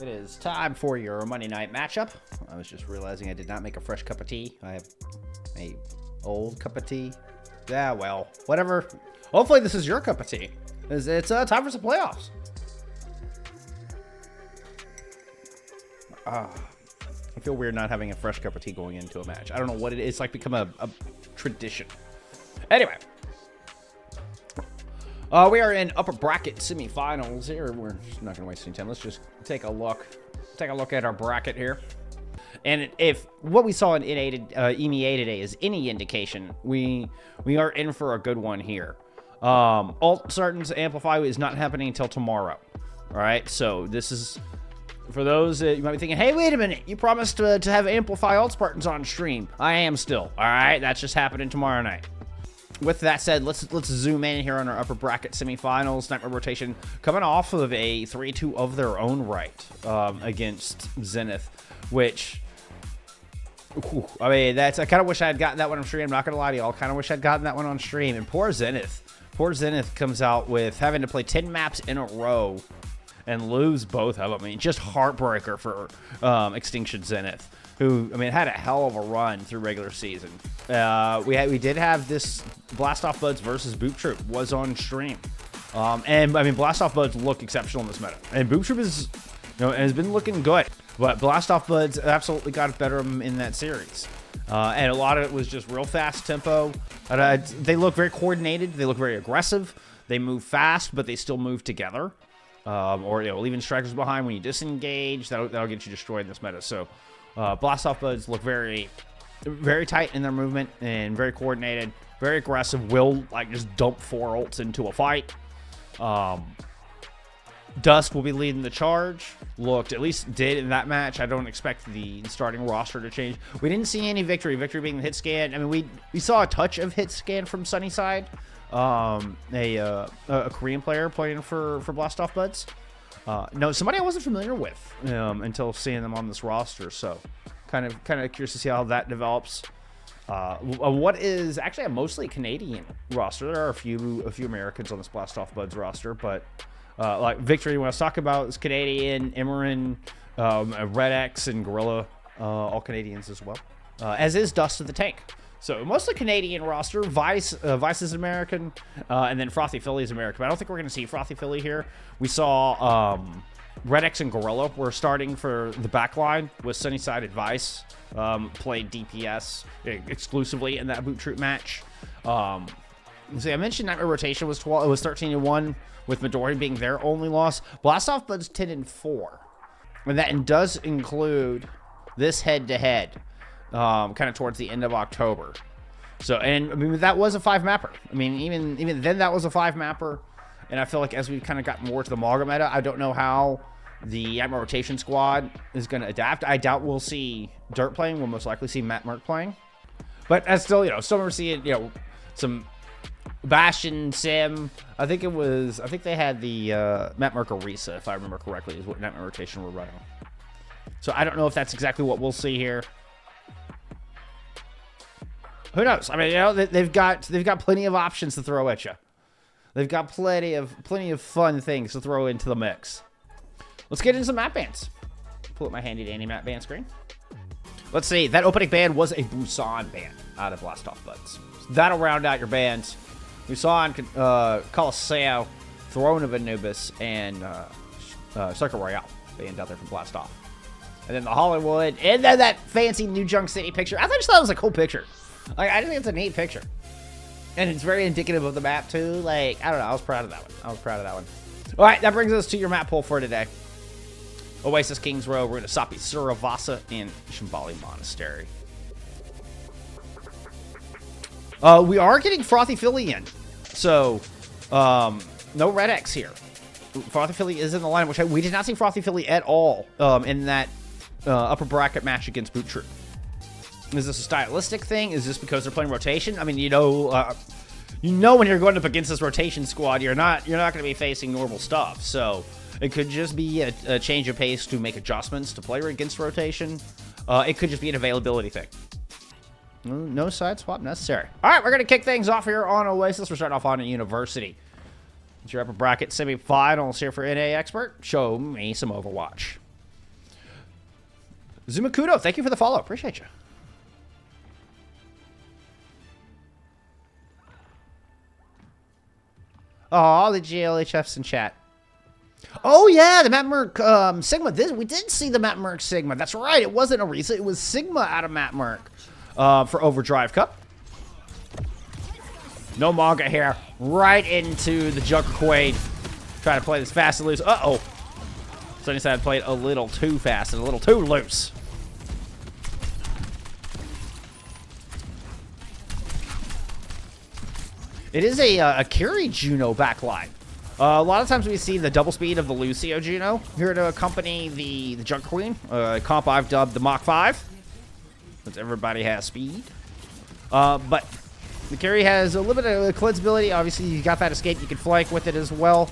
It is time for your Monday night matchup. I was just realizing I did not make a fresh cup of tea. I have a old cup of tea. Yeah, well, whatever. Hopefully this is your cup of tea. It's time for some playoffs. I feel weird not having a fresh cup of tea going into a match. I don't know what it is. It's like become a tradition. Anyway. We are in upper bracket semifinals here. We're just not going to waste any time. Let's just take a look at our bracket here. And if what we saw in EMEA today is any indication, we are in for a good one here. Alt Spartans Amplify is not happening until tomorrow. All right, so this is for those that you might be thinking, hey, wait a minute, you promised to have Amplify Alt Spartans on stream. I am still. All right, that's just happening tomorrow night. With that said, let's zoom in here on our upper bracket semifinals. Nightmare Rotation coming off of a 3-2 of their own right against Zenith, which, I mean, I kind of wish I had gotten that one on stream. I'm not going to lie to y'all. I kind of wish I'd gotten that one on stream. And poor Zenith comes out with having to play 10 maps in a row and lose both of them. I mean, just heartbreaker for Extinction Zenith, who, I mean, had a hell of a run through regular season. We did have this Blast Off Buds versus Boop Troop was on stream. And, I mean, Blast Off Buds look exceptional in this meta. And Boop Troop has been looking good. But Blast Off Buds absolutely got better in that series. And a lot of it was just real fast tempo. They look very coordinated. They look very aggressive. They move fast, but they still move together. Or, leaving strikers behind when you disengage. That'll get you destroyed in this meta. So, Blast Off Buds look very, very tight in their movement and very coordinated, very aggressive. Will just dump 4 ults into a fight. Dusk will be leading the charge. At least did in that match. I don't expect the starting roster to change. We didn't see any Victory. Victory being the hit scan. I mean, we saw a touch of hit scan from Sunnyside. A Korean player playing for Blast Off Buds. No, somebody I wasn't familiar with until seeing them on this roster. So, kind of curious to see how that develops. What is actually a mostly Canadian roster. There are a few Americans on this Blast Off Buds roster, but like Victory, when I was talking about, is Canadian, Imran, Red X, and Gorilla, all Canadians as well. As is Dust of the Tank. So mostly Canadian roster. Vice is American, and then Frothy Philly is American. But I don't think we're going to see Frothy Philly here. We saw Red X and Gorilla were starting for the backline with Sunnyside and Vice. Played DPS exclusively in that Boot Troop match. See, I mentioned Nightmare Rotation was 12. It was 13-1 with Midori being their only loss. Blast Off Buds 10-4, and that does include this head-to-head. Kind of towards the end of October. So, and I mean, that was a 5-mapper. I mean, even then that was a 5-mapper. And I feel like as we've kind of gotten more to the Maga meta, I don't know how the Nightmare Rotation squad is going to adapt. I doubt we'll see Dirt playing. We'll most likely see Matt Merck playing. But that's still, still we're seeing, some Bastion, Sim. I think they had the Matt Merck Orisa, if I remember correctly, is what Nightmare Rotation were running. So I don't know if that's exactly what we'll see here. Who knows? I mean, they've got plenty of options to throw at you. They've got plenty of fun things to throw into the mix. Let's get into some map bans. Pull up my handy dandy map ban screen. Let's see. That opening ban was a Busan ban out of Blast Off Buds. So that'll round out your bans. We saw on Colosseo, Throne of Anubis, and Circle Royale banned out there from Blast Off. And then the Hollywood, and then that fancy New Junk City picture. I just thought it was a cool picture. I just think it's a neat picture. And it's very indicative of the map, too. I don't know. I was proud of that one. All right, that brings us to your map poll for today. Oasis Kings Row, Runasapi, Suravasa, and Shambhala Monastery. We are getting Frothy Philly in. So, no Red X here. Frothy Philly is in the line, which we did not see Frothy Philly at all in that upper bracket match against Boot Troop. Is this a stylistic thing? Is this because they're playing rotation? I mean, when you're going up against this rotation squad, you're not going to be facing normal stuff. So it could just be a change of pace to make adjustments to play against rotation. It could just be an availability thing. No side swap necessary. All right, we're going to kick things off here on Oasis. We're starting off on a University. It's your upper bracket semifinals here for NA Expert. Show me some Overwatch. Zumakudo, thank you for the follow. Appreciate you. Oh, all the GLHFs in chat. Oh, yeah, the Matt Merck Sigma. We did see the Matt Merck Sigma. That's right. It wasn't Orisa. It was Sigma out of Matt Merck for Overdrive Cup. No manga here. Right into the Junker Quaid. Try to play this fast and loose. Uh-oh. Sunnyside played a little too fast and a little too loose. It is a carry Juno backline. A lot of times we see the double speed of the Lucio Juno here to accompany the Junker Queen. Comp I've dubbed the Mach 5. Since everybody has speed. But the carry has a little bit of cleanseability. Obviously, you got that escape. You can flank with it as well.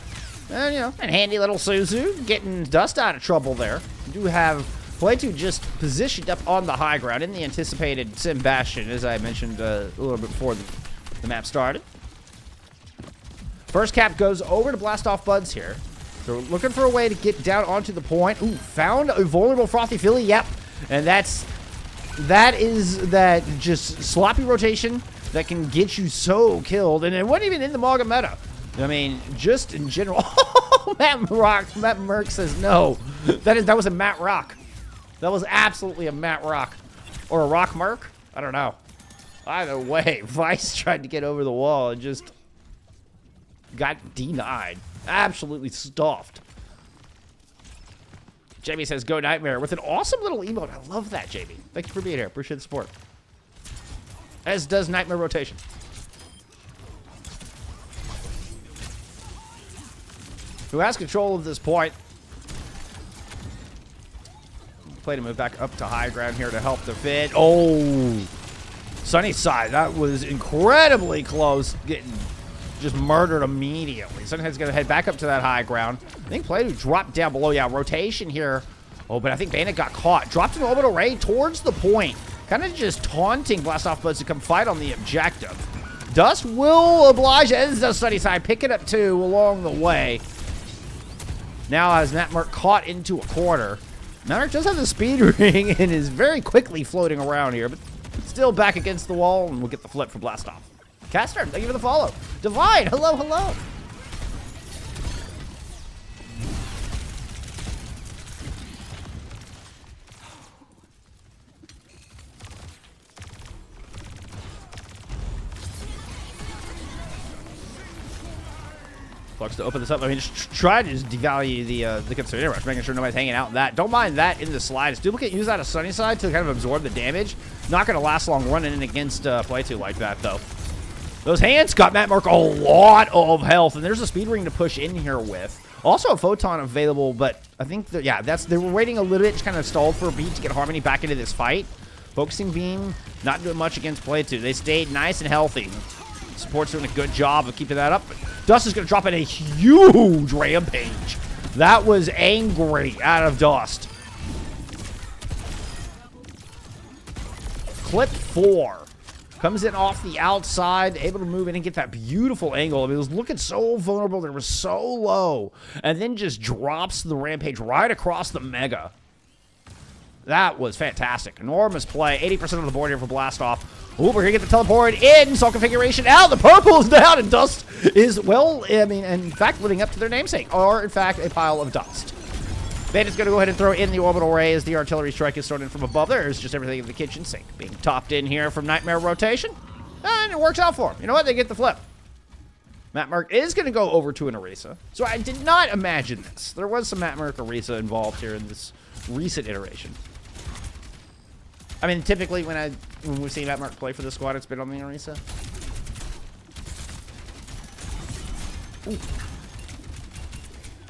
And, you know, and handy little Suzu getting Dust out of trouble there. You do have Play2 just positioned up on the high ground in the anticipated Sim Bastion, as I mentioned a little bit before the map started. First cap goes over to blast off Buds here. So looking for a way to get down onto the point. Ooh, found a vulnerable Frothy Philly. Yep. And that is that just sloppy rotation that can get you so killed. And it wasn't even in the Maga meta. I mean, just in general. Matt Merck says no. That was a Matt Rock. That was absolutely a Matt Rock. Or a Rock Merc? I don't know. Either way, Vice tried to get over the wall and just got denied. Absolutely stuffed. Jamie says, go Nightmare, with an awesome little emote. I love that, Jamie. Thank you for being here. Appreciate the support. As does Nightmare Rotation. Who has control of this point. Play to move back up to high ground here to help defend. Oh, Sunnyside. That was incredibly close. Getting just murdered immediately. Sunnyside's going to head back up to that high ground. I think Play to drop down below. Yeah, rotation here. Oh, but I think Bandit got caught. Dropped an orbital ray towards the point. Kind of just taunting Blast Off Buds to come fight on the objective. Dust will oblige, as does Sunnyside. Pick it up too along the way. Now as Matt Merck caught into a corner. Matt Merck does have the speed ring and is very quickly floating around here, but still back against the wall, and we'll get the flip for Blast Off. Caster, thank you for the follow. Divide, hello, hello. Flux to open this up. I mean, just try to just devalue the Concertina Rush, making sure nobody's hanging out in that. Don't mind that in the slide. It's Duplicate use that of Sunnyside to kind of absorb the damage. Not going to last long running in against Play2 like that, though. Those hands got Matt Merck a lot of health, and there's a speed ring to push in here with. Also a Photon available, but I think that, yeah, they were waiting a little bit, just kind of stalled for a beat to get Harmony back into this fight. Focusing Beam, not doing much against Play2. They stayed nice and healthy. Support's doing a good job of keeping that up. But Dust is going to drop in a huge rampage. That was angry out of Dust. Clip 4. Comes in off the outside, able to move in and get that beautiful angle. I mean, it was looking so vulnerable. They were so low. And then just drops the rampage right across the Mega. That was fantastic. Enormous play. 80% of the board here for Blast Off. Ooh, we're going to get the teleport in. Salt configuration out. The purple is down, and Dust is, well, I mean, in fact, living up to their namesake. Or, in fact, a pile of dust. Bandit's going to go ahead and throw in the orbital ray as the artillery strike is thrown in from above. There's just everything in the kitchen sink being topped in here from Nightmare Rotation. And it works out for them. You know what? They get the flip. Matt Merck is going to go over to an Orisa. So I did not imagine this. There was some Matt Merck Orisa involved here in this recent iteration. I mean, typically when we've seen Matt Merck play for the squad, it's been on the Orisa. Ooh.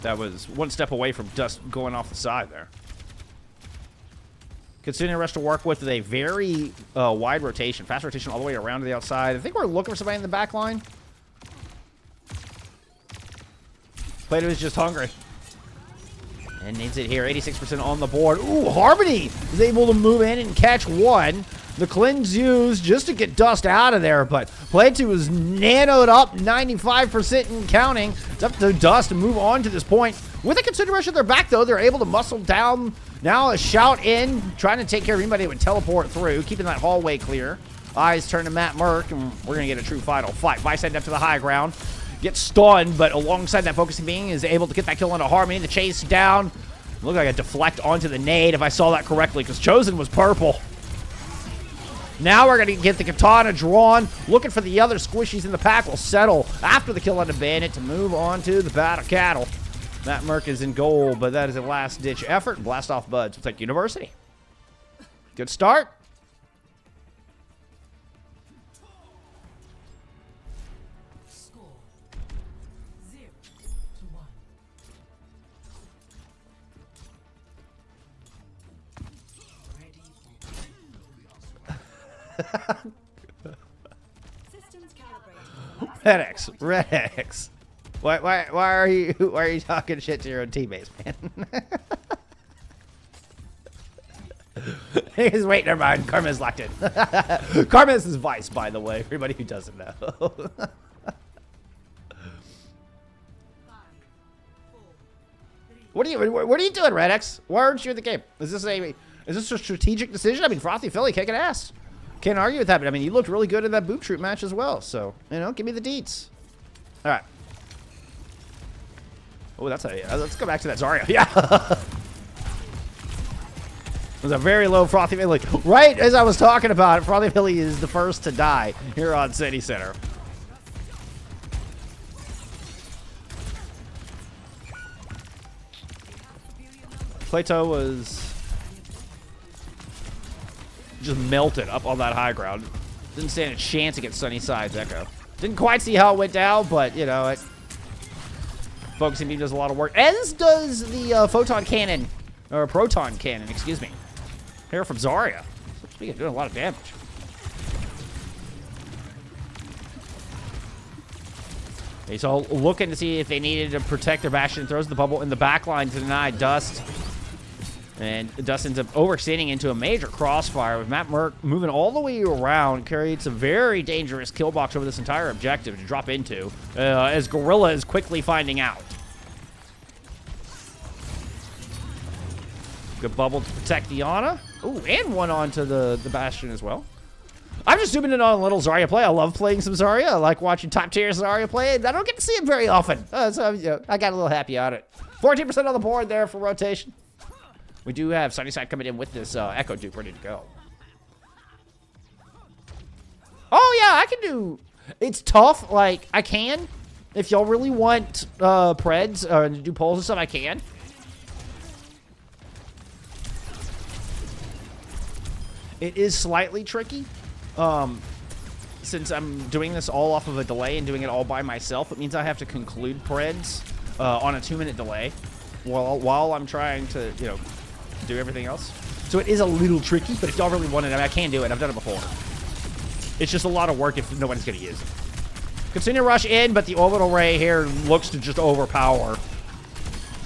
That was one step away from Dust going off the side there. Considering Rush to work with a very wide rotation. Fast rotation all the way around to the outside. I think we're looking for somebody in the back line. Play2 is just hungry. And needs it here, 86% on the board. Ooh, Harmony is able to move in and catch one. The cleanse used just to get Dust out of there, but Play 2 is nanoed up 95% and counting. It's up to Dust to move on to this point. With the consideration of their back, though, they're able to muscle down. Now a shout in, trying to take care of anybody that would teleport through, keeping that hallway clear. Eyes turn to Matt Merck, and we're going to get a true final fight. Vice heading up to the high ground. Gets stunned, but alongside that focusing being is able to get that kill onto Harmony. The chase down. Looked like a deflect onto the nade, if I saw that correctly, because Chosen was purple. Now we're going to get the katana drawn. Looking for the other squishies in the pack. Will settle after the kill on the bandit to move on to the battle cattle. Matt Merck is in goal, but that is a last-ditch effort. Blast off Buds. Looks like University. Good start. Red X, Red X. Why are you talking shit to your own teammates, man? He's wait, never mind. Karma's locked in. Karma's is Vice, by the way. Everybody who doesn't know. What are you doing, Red X? Why aren't you in the game? Is this a strategic decision? I mean, Frothy Philly kicking ass. Can't argue with that, but I mean, you looked really good in that Boop Troop match as well. So, you know, give me the deets. All right. Oh, that's a. Let's go back to that Zarya. Yeah. It was a very low Frothy Philly. Right as I was talking about it, Frothy Philly is the first to die here on City Center. Plato was just melted up on that high ground. Didn't stand a chance against Sunnyside's Echo. Didn't quite see how it went down, but, you know, focusing beam does a lot of work. As does the photon cannon, or proton cannon, excuse me. Here from Zarya. Speaking of doing a lot of damage. He's all looking to see if they needed to protect their Bastion. Throws the bubble in the back line to deny Dust. And Dust ends up overextending into a major crossfire with Matt Merck moving all the way around. Creates a very dangerous kill box over this entire objective to drop into, as Gorilla is quickly finding out. Good bubble to protect Diana. Ooh, and one onto the Bastion as well. I'm just zooming in on a little Zarya play. I love playing some Zarya. I like watching top tier Zarya play. I don't get to see him very often. So you know, I got a little happy on it. 14% on the board there for rotation. We do have Sunnyside coming in with this Echo Dupe ready to go. Oh, yeah, I can do... It's tough. Like, I can. If y'all really want Preds to do polls and stuff, I can. It is slightly tricky. Since I'm doing this all off of a delay and doing it all by myself, it means I have to conclude Preds on a 2-minute delay while I'm trying to, you know, do everything else. So it is a little tricky, but if y'all really want it, I mean, I can do it. I've done it before. It's just a lot of work if nobody's going to use it. Continue to rush in, but the orbital ray here looks to just overpower.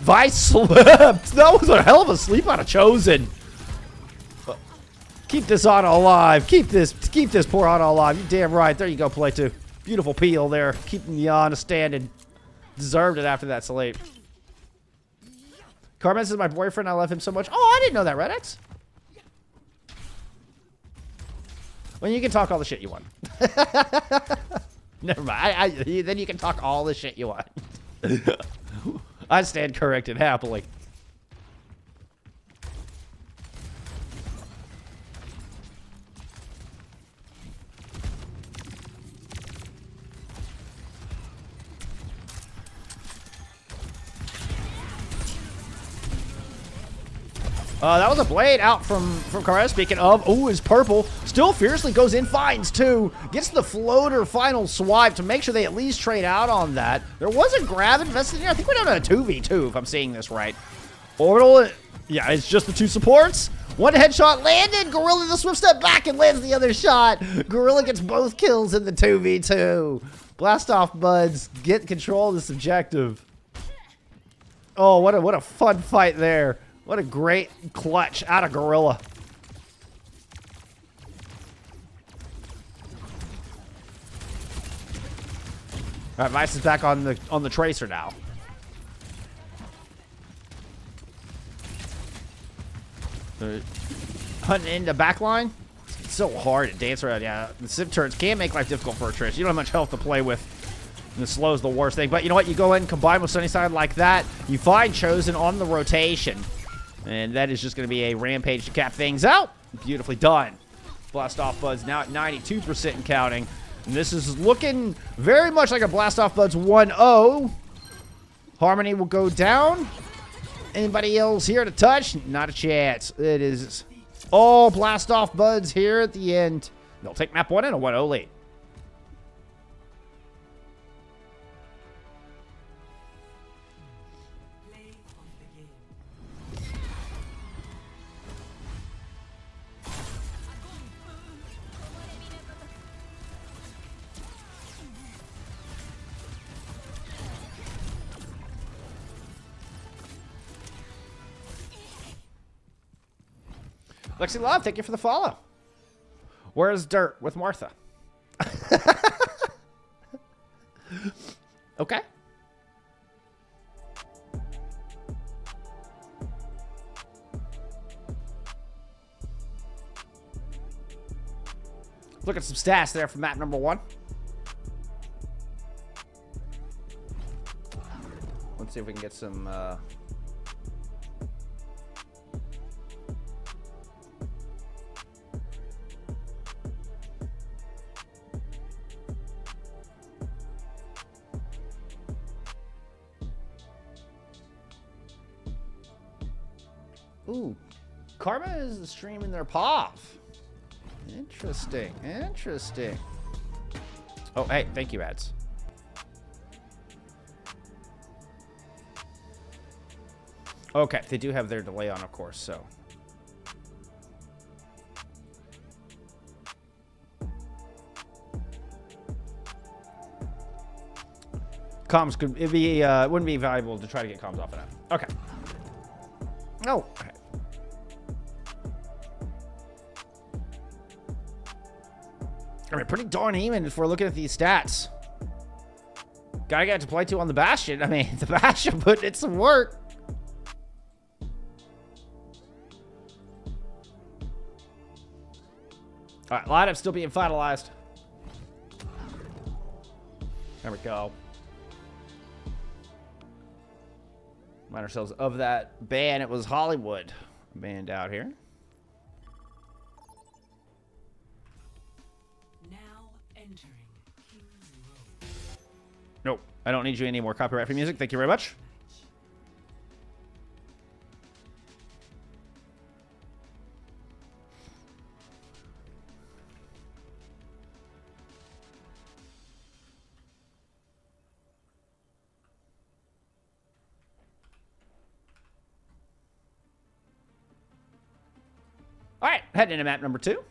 Vice slipped. That was a hell of a sleep on a Chosen. Keep this Ana alive. Keep this poor Ana alive. You damn right. There you go, Play 2. Beautiful peel there. Keeping the Ana standing. Deserved it after that sleep. Carmen says, my boyfriend, I love him so much. Oh, I didn't know that, Red X. Well, you can talk all the shit you want. Never mind. Then you can talk all the shit you want. I stand corrected happily. That was a blade out from Kara. Speaking of, ooh, is purple. Still fiercely goes in, finds two. Gets the floater final swipe to make sure they at least trade out on that. There was a grab invested here. I think we're down to a 2v2 if I'm seeing this right. Orbital, yeah, it's just the two supports. One headshot landed. Gorilla the swift step back and lands the other shot. Gorilla gets both kills in the 2v2. Blast off Buds. Get control of this objective. Oh, what a fun fight there. What a great clutch out of Gorilla. All right, Vice is back on the Tracer now. Hunting into backline. It's so hard to dance around. Yeah, the Civ turrets can make life difficult for a Trish. You don't have much health to play with. And the slow is the worst thing. But you know what? You go in, combine with Sunnyside like that. You find Chosen on the rotation. And that is just going to be a rampage to cap things out. Beautifully done. Blast Off Buds now at 92% and counting. And this is looking very much like a Blast Off Buds 1-0. Harmony will go down. Anybody else here to touch? Not a chance. It is all Blast Off Buds here at the end. They'll take map 1 and a 1-0 lead. Lexi Love, thank you for the follow. Where's Dirt with Martha? Okay. Look at some stats there for map number 1. Let's see if we can get some... Ooh, Karma is streaming their POV. Interesting, interesting. Oh, hey, thank you, ads. Okay, they do have their delay on, of course, so. Comms could, it'd be, it wouldn't be valuable to try to get comms off of that. Okay. Oh, okay. I mean, pretty darn even if we're looking at these stats. Gotta get to play to on the Bastion. I mean, the Bastion put in some work. All right, lineup still being finalized. There we go. Remind ourselves of that band. It was Hollywood band out here. Now entering King's Road. Nope, I don't need you any more copyright-free music. Thank you very much. All right, heading into map number 2.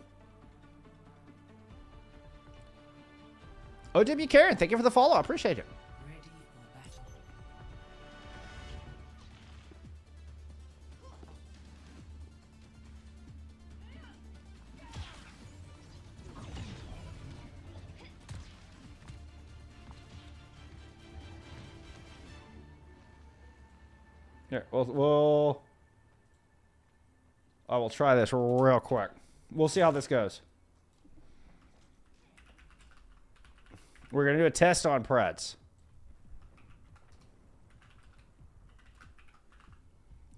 OW Karen, thank you for the follow. I appreciate it. Ready for battle. Here, I will try this real quick. We'll see how this goes. We're going to do a test on Preds.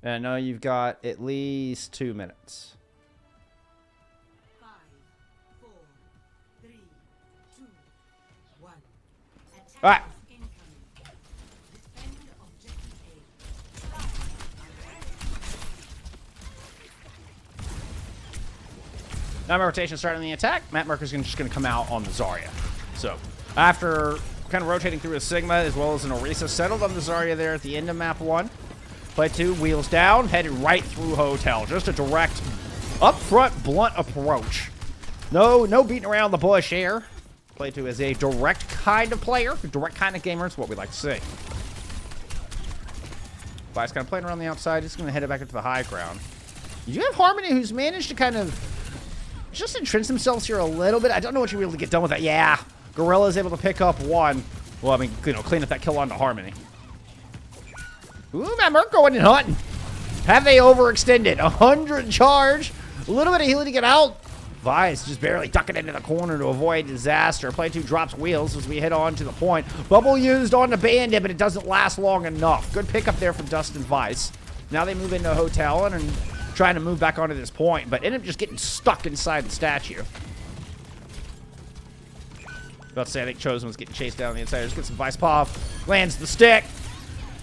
And I know you've got at least 2 minutes. 5, 4, 3, 2, 1. All right. Incoming. Defend objective A. Now my rotation starting the attack. Map Marker's just going to come out on the Zarya. So after kind of rotating through a Sigma as well as an Orisa, settled on the Zarya there at the end of map 1. Play 2, wheels down, headed right through Hotel. Just a direct, up-front, blunt approach. No beating around the bush here. Play 2 is a direct kind of player, a direct kind of gamer is what we like to see. Vice kind of playing around the outside. Just going to head it back into the high ground. You have Harmony, who's managed to kind of just entrench themselves here a little bit. I don't know what you're able to get done with that. Yeah, Gorilla is able to pick up one. Well, I mean, you know, clean up that kill onto Harmony. Ooh, Matt Merck going and hunting. Have they overextended? 100 charge. A little bit of healing to get out. Vice just barely ducking into the corner to avoid disaster. Play 2 drops wheels as we head on to the point. Bubble used on the Bandit, but it doesn't last long enough. Good pickup there from Dustin Vice. Now they move into a hotel and trying to move back onto this point, but end up just getting stuck inside the statue. About to say, I think Chosen was getting chased down the inside. Just get some Vice pop. Lands the stick.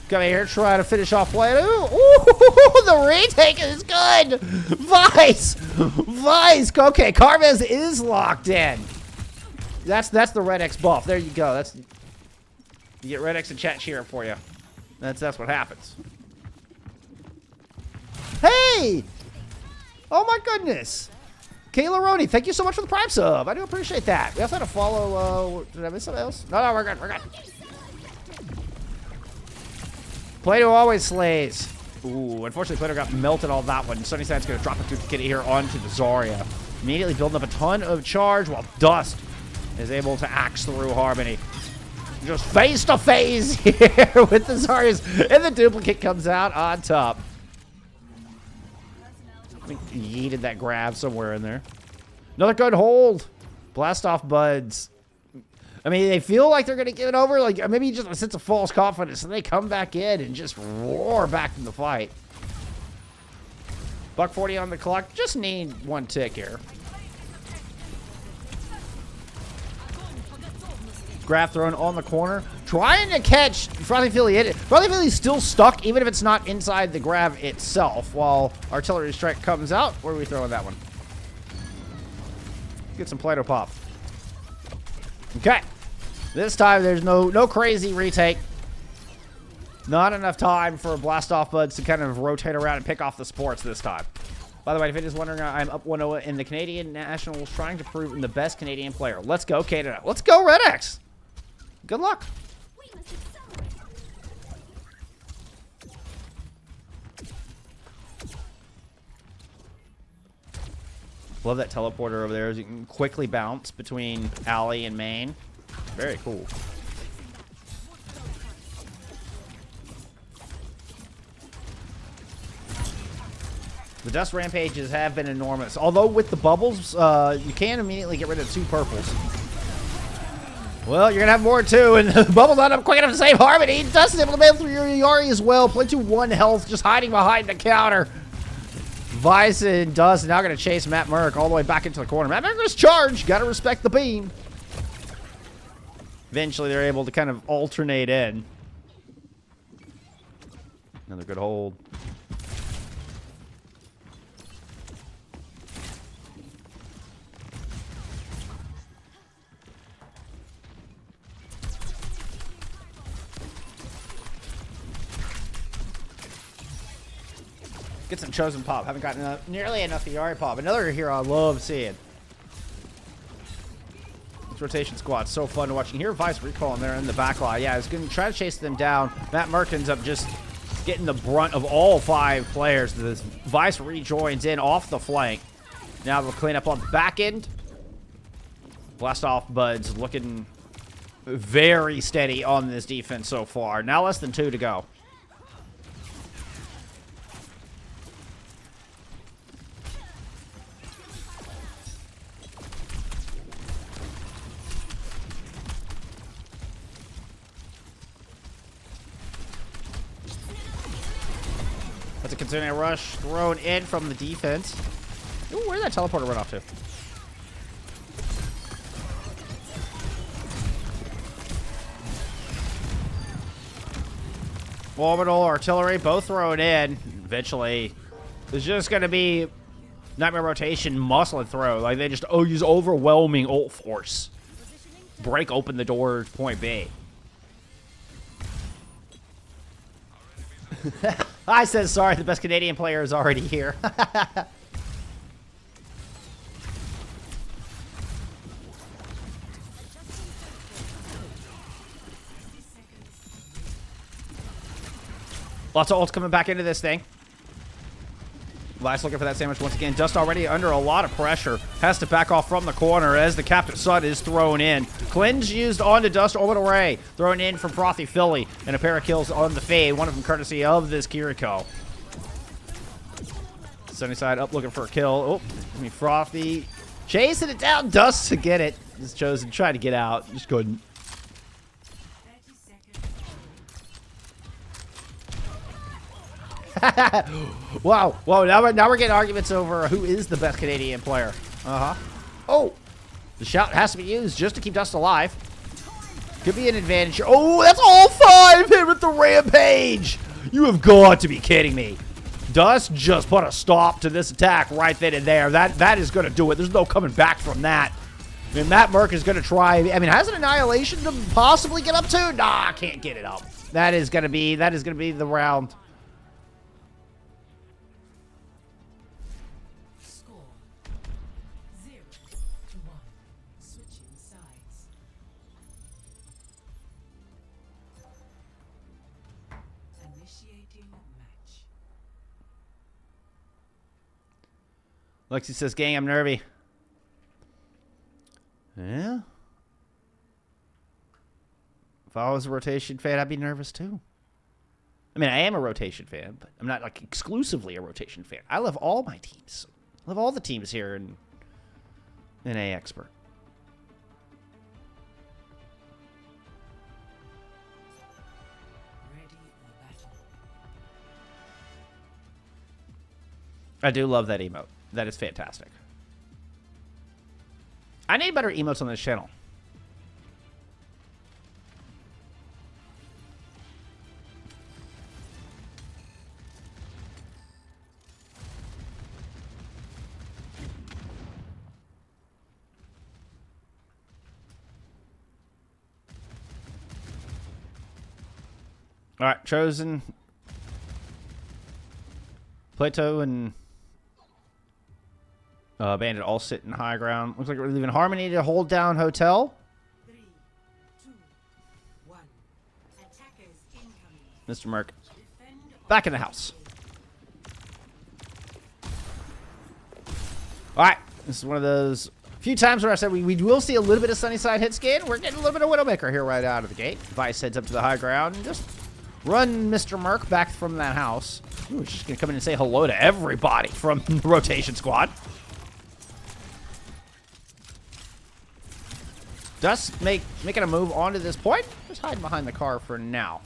Come here, try to finish off play. Ooh, the retake is good. Vice. Okay, Carvez is locked in. That's the Red X buff. There you go. You get Red X and chat cheering for you. That's what happens. Hey! Oh my goodness. Kayla Roney, thank you so much for the Prime sub. I do appreciate that. We also had to follow. Did I miss something else? No, we're good. We're good. Plato always slays. Ooh, unfortunately, Plato got melted on that one. Sunnyside's going to drop a Tooth Kitty here onto the Zarya. Immediately building up a ton of charge while Dust is able to axe through Harmony. Just face to face here with the Zaryas. And the duplicate comes out on top. I think he yeeted that grab somewhere in there. Another good hold. Blast off Buds. I mean, they feel like they're going to give it over. Like, maybe just a sense of false confidence. And they come back in and just roar back in the fight. $140 on the clock. Just need one tick here. Grab thrown on the corner. Trying to catch Frothy Philly. Frothy Philly's still stuck, even if it's not inside the grab itself. While Artillery Strike comes out. Where are we throwing that one? Get some Play-Doh pop. Okay. This time there's no crazy retake. Not enough time for Blast Off Buds to kind of rotate around and pick off the sports this time. By the way, if it is wondering, I'm up 1-0 in the Canadian Nationals, trying to prove I'm the best Canadian player. Let's go, Canada. Let's go, Red X. Good luck. Love that teleporter over there. You can quickly bounce between alley and main. Very cool. The Dust Rampages have been enormous. Although with the bubbles, you can immediately get rid of 2 purples. Well, you're going to have more too, and the bubbles not up quick enough to save Harmony. Dust is able to mail through your Yari as well. Play to 1 health, just hiding behind the counter. Vice and Dust now going to chase Matt Merck all the way back into the corner. Matt Merck is charged. Got to respect the beam. Eventually, they're able to kind of alternate in. Another good hold. Get some Chosen pop. Haven't gotten nearly enough Yari pop. Another hero I love seeing. This rotation squad, so fun to watch. And here Vice recalling there in the back line. Yeah, I was going to try to chase them down. Matt Merck ends up just getting the brunt of all 5 players. This Vice rejoins in off the flank. Now they'll clean up on the back end. Blast off Buds looking very steady on this defense so far. Now less than 2 to go. That's a concerning rush thrown in from the defense. Ooh, where did that teleporter run off to? Orbital, artillery, both thrown in. Eventually, there's just going to be Nightmare Rotation, muscle and throw. Like, they just use overwhelming ult force. Break open the door to point B. I said sorry, the best Canadian player is already here. Lots of ults coming back into this thing. Vice looking for that sandwich once again. Dust already under a lot of pressure. Has to back off from the corner as the Captain Sun is thrown in. Cleanse used onto Dust. Orbital Ray thrown in from Frothy Philly. And a pair of kills on the Fade. One of them courtesy of this Kiriko. Sunnyside up looking for a kill. Oh, Frothy chasing it down. Dust to get it. Just Chosen trying to get out. Just couldn't. 30 seconds. Wow. Whoa, now we're getting arguments over who is the best Canadian player. Oh, the shout has to be used just to keep Dust alive. Could be an advantage. Oh, that's all 5 hit with the Rampage. You have got to be kidding me. Dust just put a stop to this attack right then and there. That is going to do it. There's no coming back from that. I mean, Matt Merck is going to try. I mean, has an Annihilation to possibly get up to? Nah, can't get it up. That is going to be the round. Score 0-1. Switching sides. Initiating match. Lexi says, gang, I'm nervy. Yeah. If I was a rotation fan, I'd be nervous too. I mean, I am a rotation fan, but I'm not like exclusively a rotation fan. I love all my teams. I love all the teams here in A Expert. Ready for battle. I do love that emote. That is fantastic. I need better emotes on this channel. All right, Chosen, Plato, and Bandit all sit in high ground. Looks like we're leaving Harmony to hold down Hotel. 3, 2, 1. Attackers incoming. Mr. Merc Defend back in the house. All right, this is one of those few times where I said we will see a little bit of Sunnyside hit scan. We're getting a little bit of Widowmaker here right out of the gate. Vice heads up to the high ground and just run Mr. Merc back from that house. Ooh, she's going to come in and say hello to everybody from the rotation squad. Dust making a move onto this point. Just hiding behind the car for now.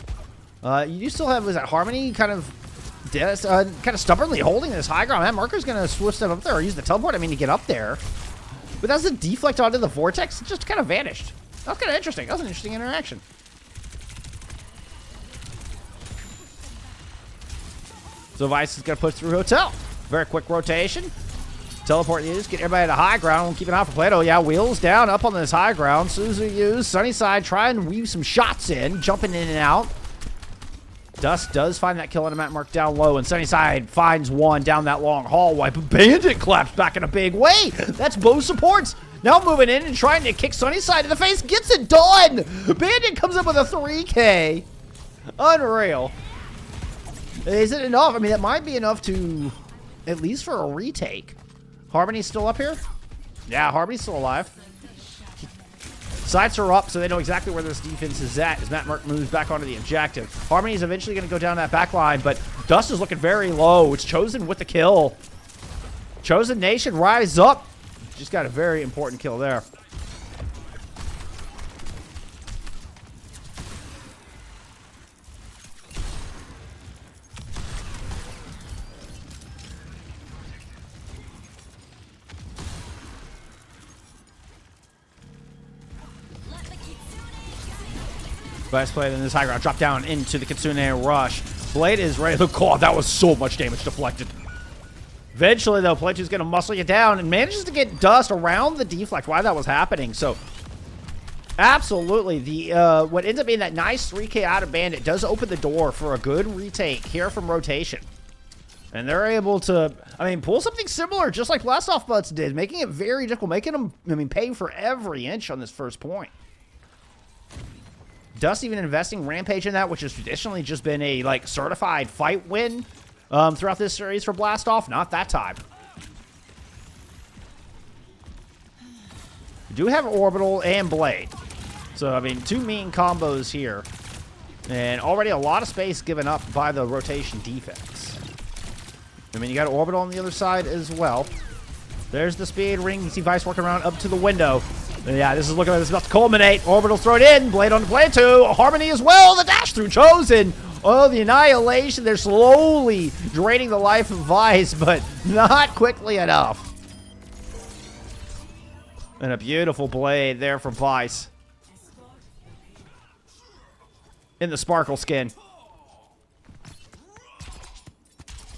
You do still have, was that Harmony kind of stubbornly holding this high ground. That Mercer's going to swift step up there or use the teleport, to get up there. But that's a deflect onto the vortex. It just kind of vanished. That was kind of interesting. That was an interesting interaction. So Vice is going to push through Hotel. Very quick rotation. Teleport used. Get everybody to high ground. We'll keep an eye for Plato. Yeah, wheels down up on this high ground. Suzu used. Sunnyside try and weave some shots in. Jumping in and out. Dust does find that kill on a Matt Mark down low. And Sunnyside finds one down that long hallway. But Bandit claps back in a big way. That's both supports. Now moving in and trying to kick Sunnyside in the face. Gets it done. Bandit comes up with a 3K. Unreal. Is it enough? That might be enough to, at least for a retake. Harmony's still up here? Yeah, Harmony's still alive. Sights are up, so they know exactly where this defense is at as Matt Merck moves back onto the objective. Harmony's eventually going to go down that back line, but Dust is looking very low. It's Chosen with the kill. Chosen Nation, rise up. Just got a very important kill there. Vice Blade in this high ground. Drop down into the Kitsune Rush. Blade is ready. Look, God, that was so much damage deflected. Eventually, though, Plato's going to muscle you down and manages to get Dust around the deflect while that was happening. So, absolutely, the what ends up being that nice 3K out of Bandit does open the door for a good retake here from rotation. And they're able to, pull something similar, just like Blast Off Butts did, making it very difficult, making them, pay for every inch on this first point. Dust even investing Rampage in that, which has traditionally just been a, like, certified fight win throughout this series for Blastoff. Not that time. We do have Orbital and Blade. So, I mean, two mean combos here. And already a lot of space given up by the rotation defense. I mean, you got Orbital on the other side as well. There's the speed ring. You see Vice working around up to the window. And yeah, this is looking like it's about to culminate. Orbital thrown in. Blade on the Blade too. Harmony as well. The dash through chosen. Oh, the annihilation. They're slowly draining the life of Vice, but not quickly enough. And a beautiful Blade there from Vice. In the Sparkle skin.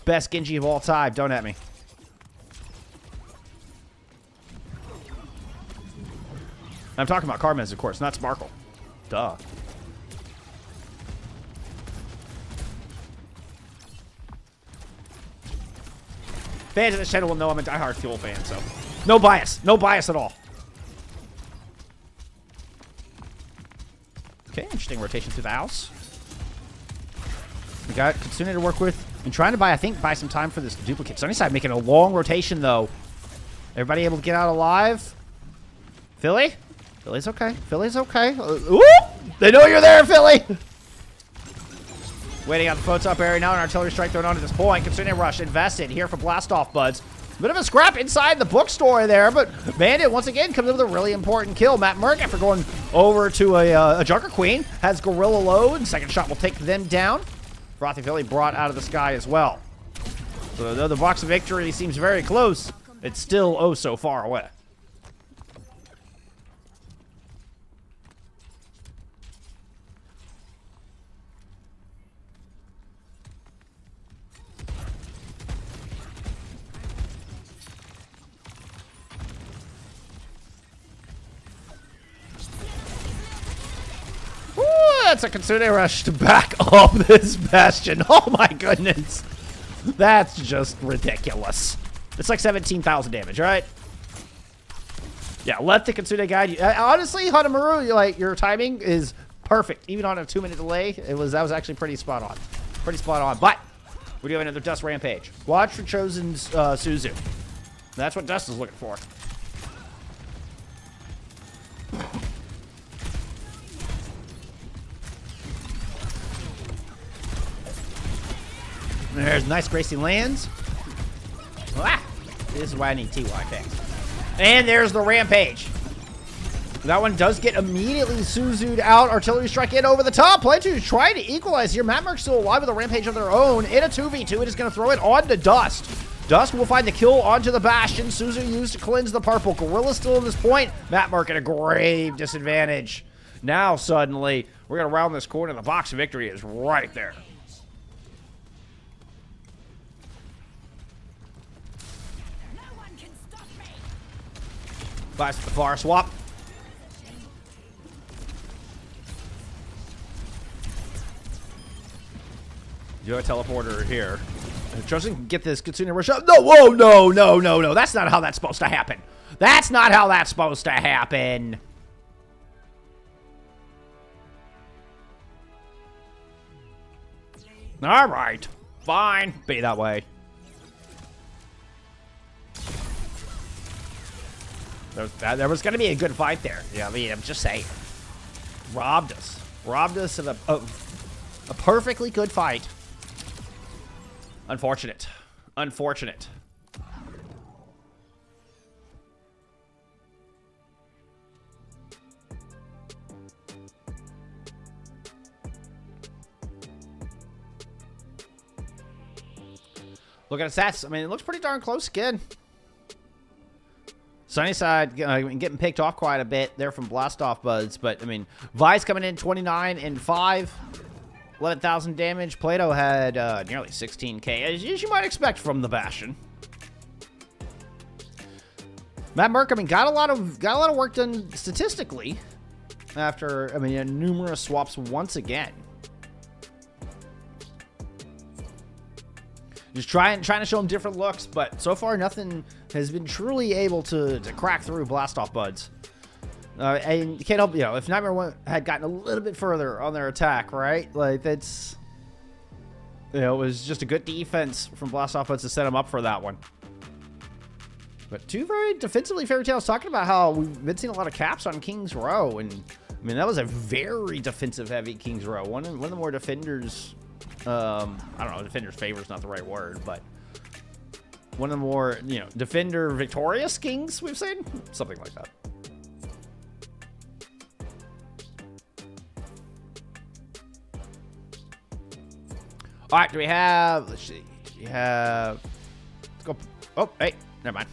Best Genji of all time. Don't at me. I'm talking about Carmen's, of course, not Sparkle. Duh. Fans of this channel will know I'm a diehard Fuel fan, so no bias. No bias at all. Okay, interesting rotation through the house. We got Kitsune to work with. And trying to buy some time for this duplicate. Sunnyside making a long rotation, though. Everybody able to get out alive? Philly? Philly's okay. Philly's okay. Ooh! They know you're there, Philly! Waiting on the photo-up area now, an artillery strike thrown on at this point. Kitsune rush invested here for Blastoff Buds. Bit of a scrap inside the bookstore there, but Bandit once again comes in with a really important kill. Matt Merck, after going over to a Junker Queen, has Gorilla Load. Second shot will take them down. Frothy Philly brought out of the sky as well. So though the box of victory seems very close, it's still oh so far away. That's a Kitsune rush to back up this Bastion. Oh my goodness. That's just ridiculous. It's like 17,000 damage, right? Yeah, let the Kitsune guide you. Honestly, Hanamaru, like, your timing is perfect. Even on a 2-minute delay, that was actually pretty spot on. Pretty spot on. But we do have another Dust Rampage. Watch for Chosen's Suzu. That's what Dust is looking for. There's nice Gracie lands. Ah, this is why I need TY picks. And there's the Rampage. That one does get immediately Suzu'd out. Artillery strike in over the top. Play to try to equalize here. Matt Merck's still alive with a Rampage of their own. In a 2v2, it is going to throw it on to Dust. Dust will find the kill onto the Bastion. Suzu used to cleanse the purple. Gorilla's still in this point. Matt Merck at a grave disadvantage. Now, suddenly, we're going to round this corner. The box of victory is right there. Buys the far swap. You have a teleporter here. Chosen can get this Kitsune rush up. No, whoa, no, no, no, no. That's not how that's supposed to happen. That's not how that's supposed to happen. All right. Fine. Be that way. There was going to be a good fight there. Yeah, I mean, I'm just saying. Robbed us. Robbed us of a perfectly good fight. Unfortunate. Unfortunate. Look at the stats. I mean, it looks pretty darn close again. Sunnyside getting picked off quite a bit there from Blastoff Buds, but I mean, Vice coming in 29 and 5, 11,000 damage. Plato had nearly 16k, as you might expect from the Bastion. Matt Merck, I mean, got a lot of work done statistically after, I mean, numerous swaps once again. Just trying to show him different looks, but so far nothing has been truly able to crack through Blastoff Buds. And you can't help, if Nightmare 1 had gotten a little bit further on their attack, right? Like, that's, it was just a good defense from Blast Off Buds to set them up for that one. But two very defensively Fairy Tales talking about how we've been seeing a lot of caps on King's Row. And, I mean, that was a very defensive-heavy King's Row. One of the more defenders, I don't know, defender's favor is not the right word, but one of the more, defender victorious Kings we've seen. Something like that. All right, do we have, let's see, let's go, oh, hey, never mind.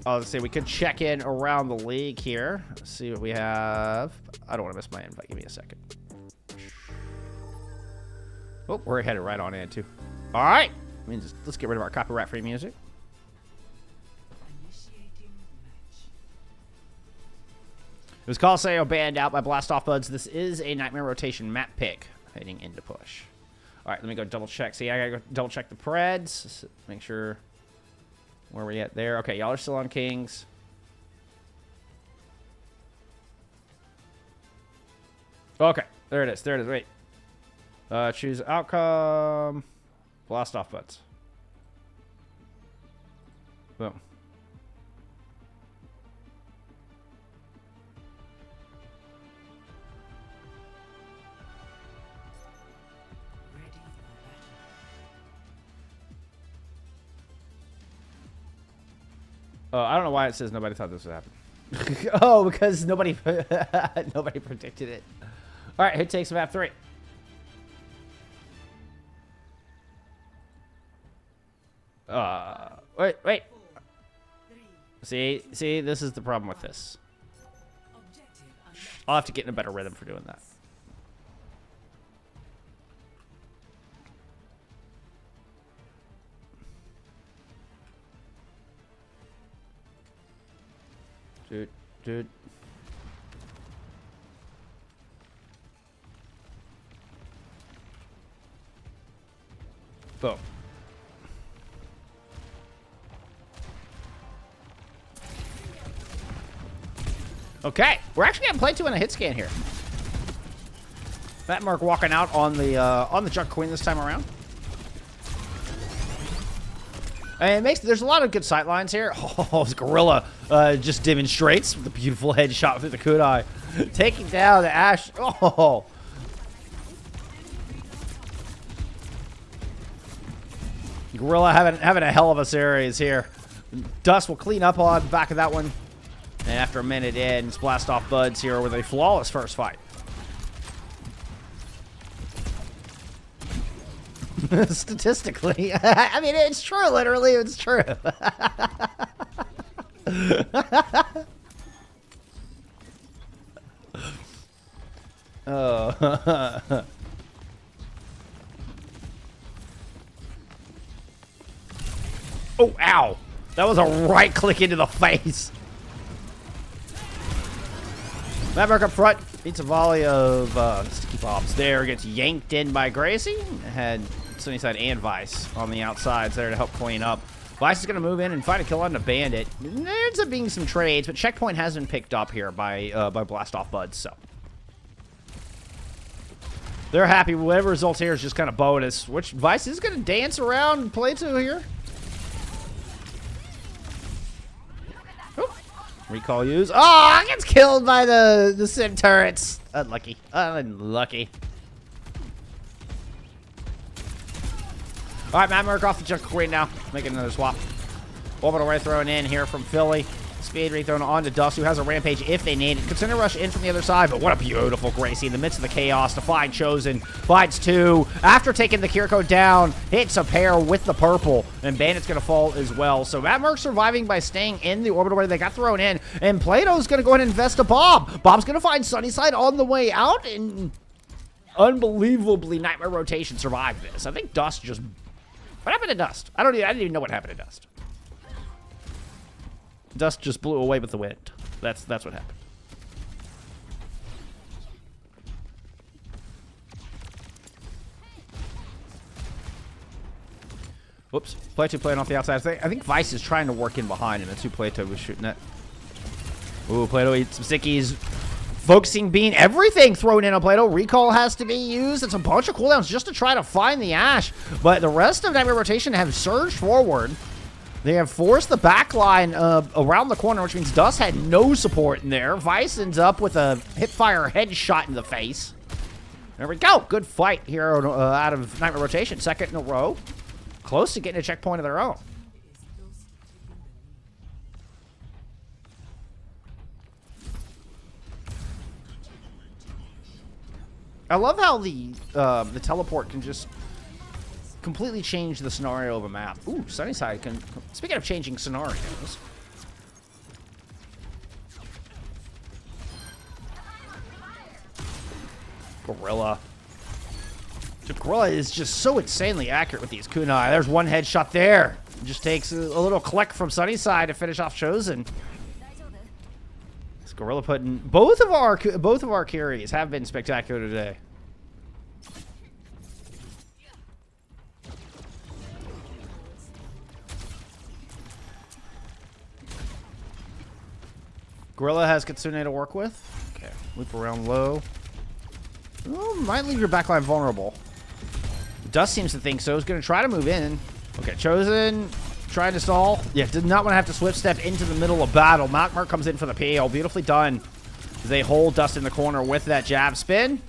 Oh, let's see, we could check in around the league here. Let's see what we have. I don't want to miss my invite, give me a second. Oh, we're headed right on in, too. All right, let's get rid of our copyright-free music. It was Colosseo banned out by Blast Off Buds. This is a Nightmare Rotation map pick heading into push. All right, let me go double check. See, I gotta go double check the Preds. Make sure where we at there. Okay, y'all are still on Kings. Okay, there it is. There it is. Wait. Choose outcome. Blast Off Buds. Boom. I don't know why it says nobody thought this would happen. Oh, because nobody predicted it. All right, who takes map 3? Wait. See, this is the problem with this. I'll have to get in a better rhythm for doing that. Dude. Boom. Okay, we're actually gonna play 2 in a hit scan here. Fat Mark walking out on the Junk Queen this time around. And there's a lot of good sight lines here. Oh, Gorilla just demonstrates with a beautiful headshot through the kunai. Taking down the Ash. Oh. Gorilla having a hell of a series here. Dust will clean up on the back of that one. And after a minute in, it's Blast Off Buds here with a flawless first fight. Statistically, I mean, it's true. Literally, it's true. Oh. Oh, ow. That was a right click into the face. Maverick up front beats a volley of sticky bombs there. Gets yanked in by Gracie. Had Sunnyside and Vice on the outsides there to help clean up. Vice is going to move in and find a kill on the Bandit. There ends up being some trades, but checkpoint has been picked up here by Blast Off Buds, so they're happy. Whatever results here is just kind of bonus, which Vice is going to dance around and play to here. Oh, recall use. Oh, gets killed by the Sim turrets. Unlucky. Unlucky. All right, Matt Merck off the Junk Queen now. Making another swap. Orbital Ray thrown in here from Philly. Speed Ray thrown on to Dust, who has a rampage if they need it. Consider rush in from the other side, but what a beautiful Gracie in the midst of the chaos to find Chosen. Finds 2. After taking the Kiriko down, hits a pair with the purple, and Bandit's going to fall as well. So Matt Merck surviving by staying in the Orbital Ray. They got thrown in, and Plato's going to go ahead and invest a bomb. Bob's going to find Sunnyside on the way out, and unbelievably Nightmare Rotation survived this. I think Dust just... What happened to Dust? I didn't even know what happened to Dust. Dust just blew away with the wind. That's what happened. Whoops. Plato playing off the outside. I think Vice is trying to work in behind him. That's who Plato was shooting at. Ooh, Plato eats some stickies. Focusing being everything thrown in on Plato. Recall has to be used. It's a bunch of cooldowns just to try to find the Ashe. But the rest of Nightmare Rotation have surged forward. They have forced the back line around the corner, which means Dust had no support in there. Vice ends up with a hipfire headshot in the face. There we go. Good fight here out of Nightmare Rotation. Second in a row. Close to getting a checkpoint of their own. I love how the teleport can just completely change the scenario of a map. Ooh, Sunnyside can... Speaking of changing scenarios... Gorilla. So Gorilla is just so insanely accurate with these kunai. There's one headshot there. It just takes a little click from Sunnyside to finish off Chosen. This Gorilla putting... Both of our carries have been spectacular today. Gorilla has Kitsune to work with. Okay, loop around low. Oh, might leave your backline vulnerable. Dust seems to think so. He's going to try to move in. Okay, Chosen trying to stall. Yeah, did not want to have to swift step into the middle of battle. Malkmer comes in for the PO. Beautifully done. They hold Dust in the corner with that jab spin.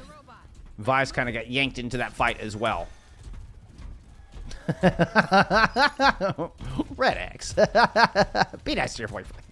Vice kind of got yanked into that fight as well. Red X. Be nice to your boyfriend.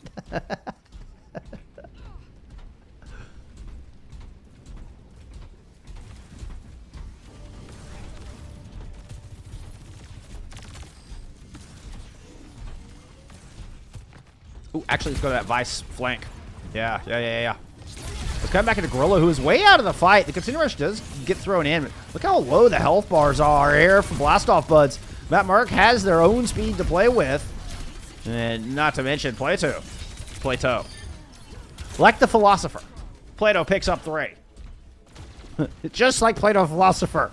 Ooh, actually, let's go to that Vice flank. Yeah. Let's come back into Gorilla, who is way out of the fight. The Kitsune Rush does get thrown in. Look how low the health bars are here from Blastoff Buds. Matt Mark has their own speed to play with. And not to mention Plato. Like the Philosopher. Plato picks up 3. Just like Plato Philosopher.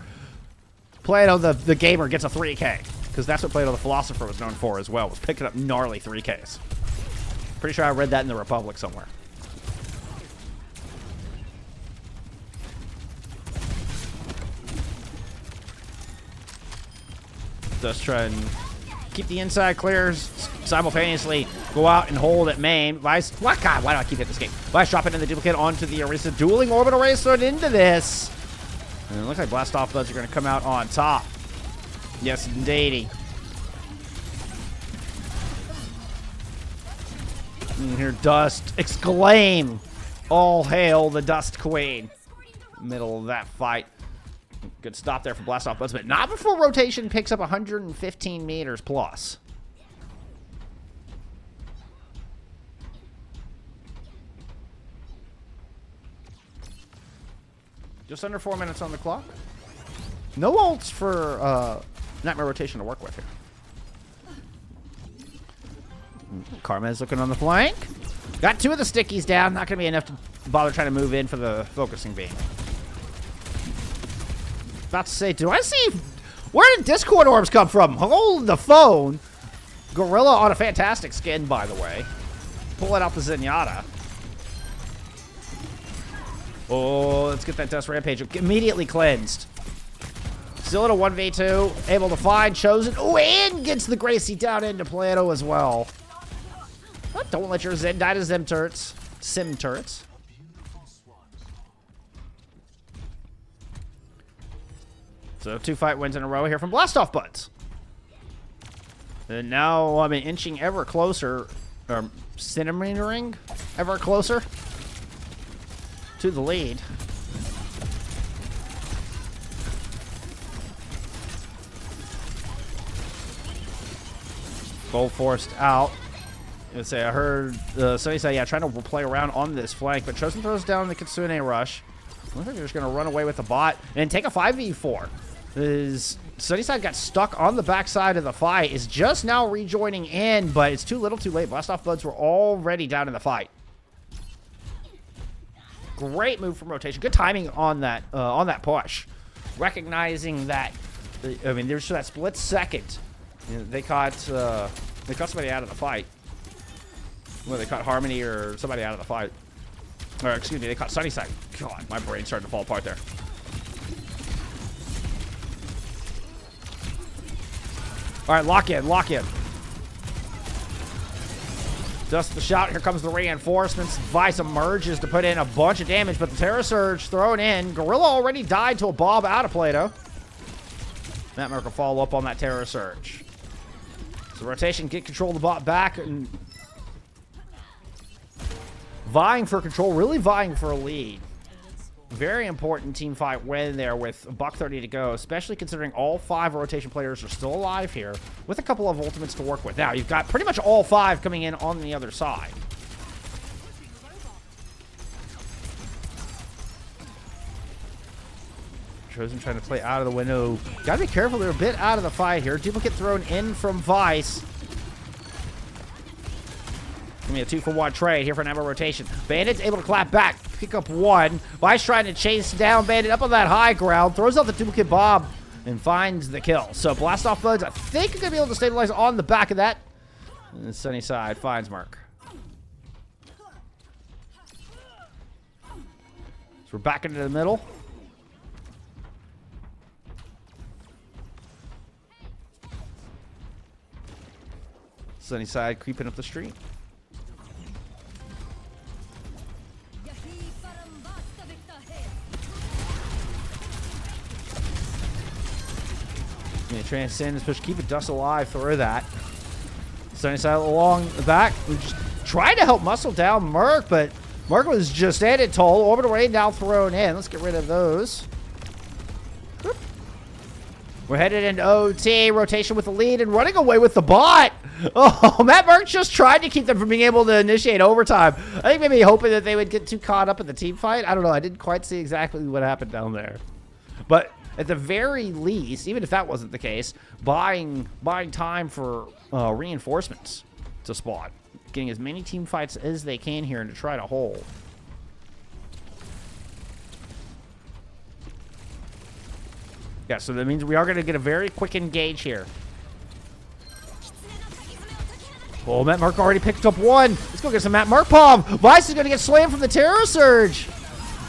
Plato the gamer gets a 3K. Because that's what Plato the Philosopher was known for as well. Was picking up gnarly 3Ks. Pretty sure I read that in the Republic somewhere. Just try and keep the inside clear. Simultaneously go out and hold at main. Vice, what? God, why do I keep hitting this game? Vice dropping in the duplicate onto the Orisa. Dueling orbital race thrown into this. And it looks like Blastoff Buds are going to come out on top. Yes, indeedy. And here, Dust exclaim, all hail the Dust Queen. Middle of that fight. Good stop there for Blastoff Buds, but not before rotation picks up 115 meters plus. Just under 4 minutes on the clock. No ults for Nightmare Rotation to work with here. Karma's looking on the flank. Got 2 of the stickies down. Not going to be enough to bother trying to move in for the focusing beam. About to say, do I see... Where did Discord orbs come from? Hold the phone. Gorilla on a fantastic skin, by the way. Pulling out the Zenyatta. Oh, let's get that Dust Rampage immediately cleansed. Still in a 1v2. Able to find Chosen. Oh, and gets the Gracie down into Plato as well. Oh, don't let your Zen die to Sim turrets. Sim turrets. So 2 fight wins in a row here from Blastoff Buds. And now I'm inching ever closer, or centimetering ever closer to the lead. Gold forced out. Let's say I heard somebody say, yeah, trying to play around on this flank, but Chosen throws down the Kitsune Rush. Looks like they're just going to run away with the bot and take a 5v4. Sunnyside got stuck on the backside of the fight, is just now rejoining in, but it's too little too late. Blastoff Buds were already down in the fight. Great move from rotation. Good timing on that push. Recognizing that, I mean, there's that split second You know, they caught somebody out of the fight. Well, they caught Harmony or somebody out of the fight. Or excuse me, they caught Sunnyside. God, my brain's starting to fall apart there. All right, lock in, lock in. Just the shot. Here comes the reinforcements. Vice emerges to put in a bunch of damage, but the Terra Surge thrown in. Gorilla already died to a Bob out of Plato. Matt Merck will follow up on that Terra Surge. So rotation, get control of the bot back, and vying for control, really vying for a lead. Very important team fight win there with $1:30 to go, especially considering all 5 rotation players are still alive here with a couple of ultimates to work with. Now, you've got pretty much all 5 coming in on the other side. Chosen trying to play out of the window. Gotta be careful, they're a bit out of the fight here. Duplicate thrown in from Vice. Give me a 2-for-1 trade here for an Ember rotation. Bandit's able to clap back, pick up 1. Vice trying to chase down Bandit up on that high ground, throws out the duplicate Bob, and finds the kill. So Blast Off Buds, I think, are going to be able to stabilize on the back of that. And the Sunnyside finds Merc. So we're back into the middle. Sunnyside creeping up the street. Transcend this push, keep it dust alive, throw that. Sunnyside along the back. We just tried to help muscle down Merc, but Merc was just at it toll. Orbital Raid now thrown in. Let's get rid of those. Whoop. We're headed into OT. Rotation with the lead and running away with the bot. Oh, Matt Merc just tried to keep them from being able to initiate overtime. I think maybe hoping that they would get too caught up in the team fight. I don't know. I didn't quite see exactly what happened down there. But at the very least, even if that wasn't the case, buying time for reinforcements to spawn. Getting as many team fights as they can here and to try to hold. Yeah, so that means we are going to get a very quick engage here. Oh, Matt Merc already picked up 1. Let's go get some Matt Merc palm. Vice is going to get slammed from the Terror Surge.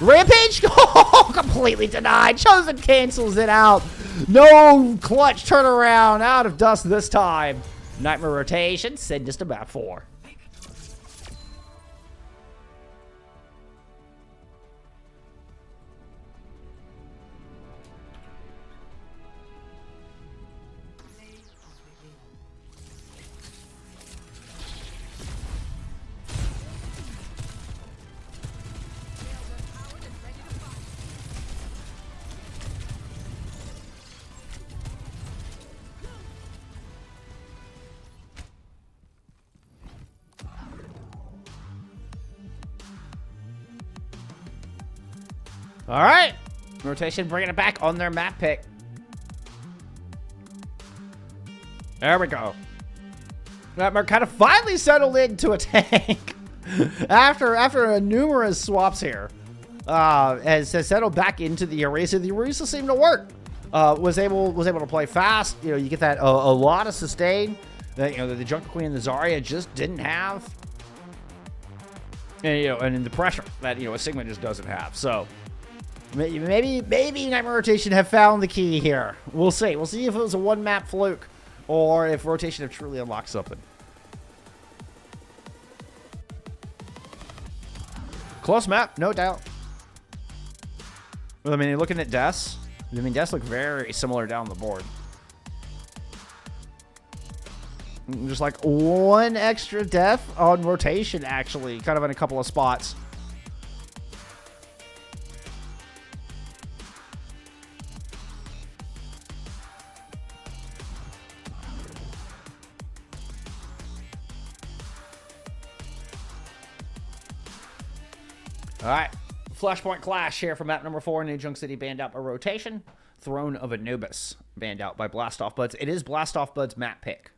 Rampage? Oh, completely denied. Chosen cancels it out. No clutch turnaround. Out of dust this time. Nightmare rotation. Send just about 4. All right. Rotation bringing it back on their map pick. There we go. Nightmare kind of finally settled into a tank after numerous swaps here. Has settled back into the Eraser. The Eraser seemed to work. Was able to play fast. You know, you get that a lot of sustain that the Junker Queen and the Zarya just didn't have. And and in the pressure that a Sigma just doesn't have. So maybe Nightmare Rotation have found the key here. We'll see. We'll see if it was a one map fluke or if Rotation have truly unlocked something. Close map, no doubt. Well, I mean, you're looking at deaths. I mean, deaths look very similar down the board. Just like one extra death on Rotation, actually, kind of in a couple of spots. All right, Flashpoint Clash here from map number 4, New Junk City, banned out by Rotation. Throne of Anubis, banned out by Blast Off Buds. It is Blast Off Buds' map pick.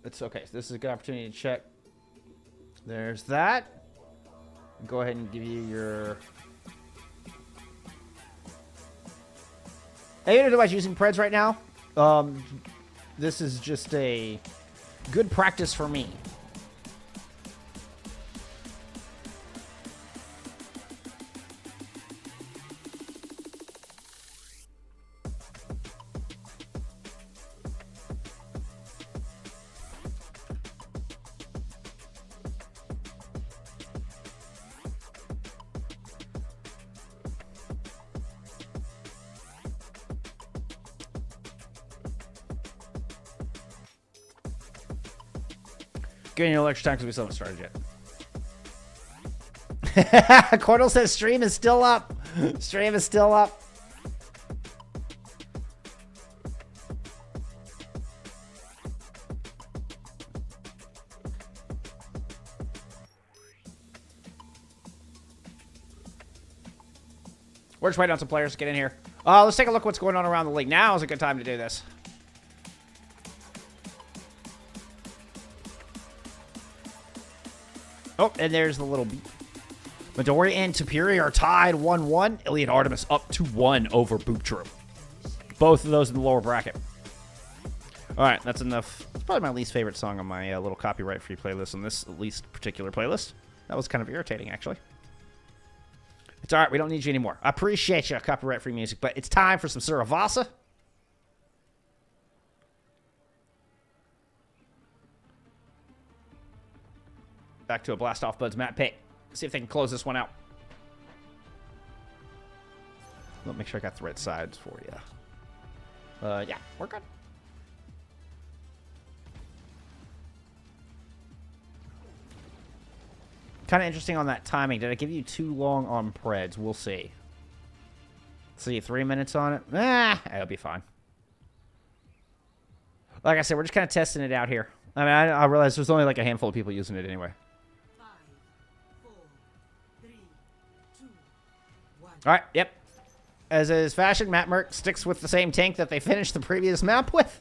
It's okay. So this is a good opportunity to check. There's that. Go ahead and give you your... Hey, you know nobody's using Preds right now. This is just a good practice for me. Getting a little extra time because we still haven't started yet. Cordell says stream is still up. Stream is still up. We're just waiting on some players to get in here. Let's take a look at what's going on around the league. Now is a good time to do this. Oh, and there's the little beat. Midori and Tapiri are tied 1-1. Elliot Artemis up 2-1 over Boop True. Both of those in the lower bracket. All right, that's enough. It's probably my least favorite song on my little copyright-free playlist on this least particular playlist. That was kind of irritating, actually. It's all right. We don't need you anymore. I appreciate you, copyright-free music, but it's time for some Suravasa. Back to a Blast Off Buds map pick. See if they can close this one out. Let me make sure I got the right sides for you. Yeah, we're good. Kind of interesting on that timing. Did I give you too long on Preds? We'll see. See, 3 minutes on it? It'll be fine. Like I said, we're just kind of testing it out here. I mean, I realize there's only like a handful of people using it anyway. 5, 4, 3, 2, 1. All right, yep. As is fashion, Matt Merck sticks with the same tank that they finished the previous map with.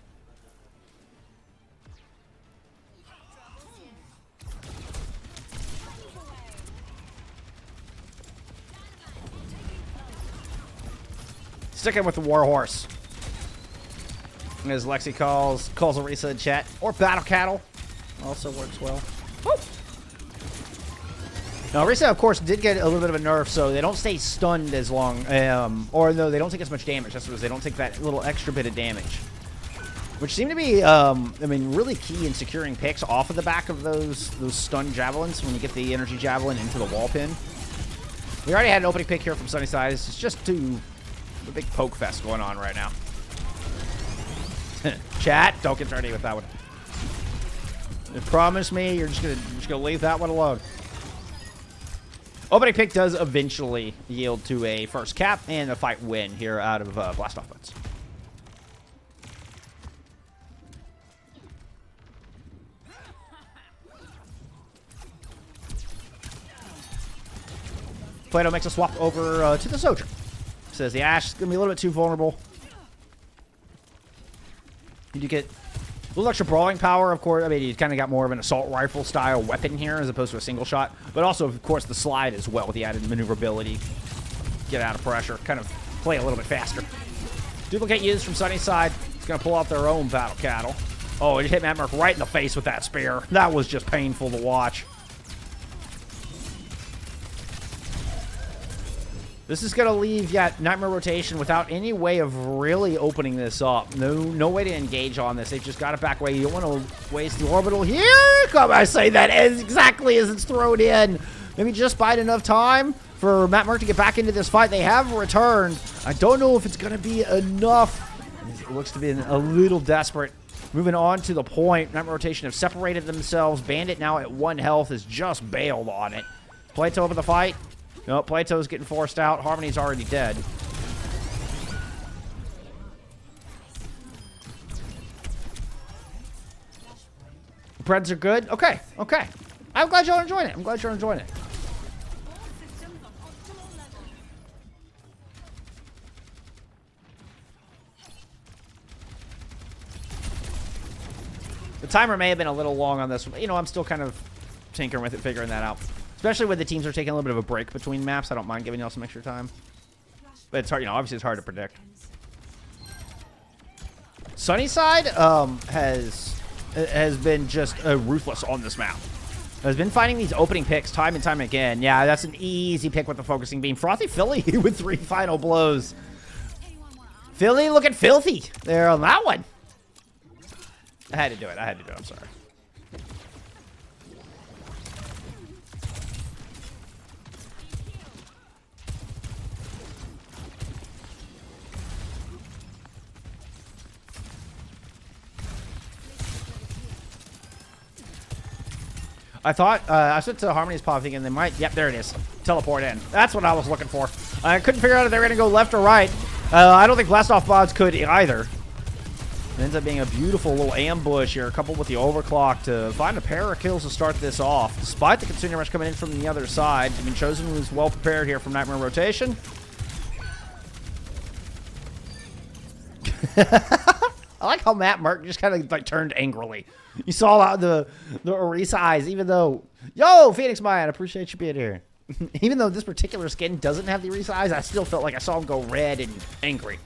Sticking with the Warhorse. As Lexi calls Arisa in chat. Or Battle Cattle. Also works well. Woo! Now, Arisa, of course, did get a little bit of a nerf, so they don't stay stunned as long. Or, no, they don't take as much damage. That's what it is. They don't take that little extra bit of damage. Which seemed to be, I mean, really key in securing picks off of the back of those stun javelins when you get the energy javelin into the wall pin. We already had an opening pick here from Sunnyside. It's just the big poke fest going on right now. Chat, don't get dirty with that one. Promise me you're just gonna leave that one alone. Opening pick does eventually yield to a first cap and a fight win here out of Blast Off Buds. Plato makes a swap over to the Soldier. Says the Ashe is going to be a little bit too vulnerable. You do get a little extra brawling power, of course. I mean, you kind of got more of an assault rifle style weapon here as opposed to a single shot. But also, of course, the slide as well with the added maneuverability. Get out of pressure. Kind of play a little bit faster. Duplicate used from Sunnyside. It's going to pull out their own Battle Cattle. Oh, it hit Matt Merck right in the face with that spear. That was just painful to watch. This is going to leave, Nightmare rotation without any way of really opening this up. No way to engage on this. They've just got it back away. You don't want to waste the orbital. Here come I say that as exactly as it's thrown in. Maybe just bide enough time for Matt Merck to get back into this fight. They have returned. I don't know if it's going to be enough. It looks to be a little desperate. Moving on to the point. Nightmare rotation have separated themselves. Bandit now at 1 health is just bailed on it. Plato over the fight. No, Plato's getting forced out. Harmony's already dead. Preds are good? Okay, okay. I'm glad y'all are enjoying it. I'm glad you're enjoying it. The timer may have been a little long on this one. You know, I'm still kind of tinkering with it, figuring that out. Especially when the teams are taking a little bit of a break between maps. I don't mind giving y'all some extra time. But it's hard, you know, obviously it's hard to predict. Sunnyside has been just ruthless on this map. Has been finding these opening picks time and time again. Yeah, that's an easy pick with the focusing beam. Frothy Philly with 3 final blows. Philly looking filthy there on that one. I had to do it. I had to do it. I'm sorry. I said to Harmony's pop thinking they might. Yep, there it is. Teleport in. That's what I was looking for. I couldn't figure out if they were going to go left or right. I don't think Blastoff Bods could either. It ends up being a beautiful little ambush here, coupled with the overclock to find a pair of kills to start this off. Despite the Consuming Rush coming in from the other side, I mean, Chosen was well prepared here from Nightmare rotation. I like how Matt Merck just kind of like turned angrily. You saw the Orisa eyes, even though, yo, Phoenix Mayan, appreciate you being here. Even though this particular skin doesn't have the Orisa eyes, I still felt like I saw him go red and angry.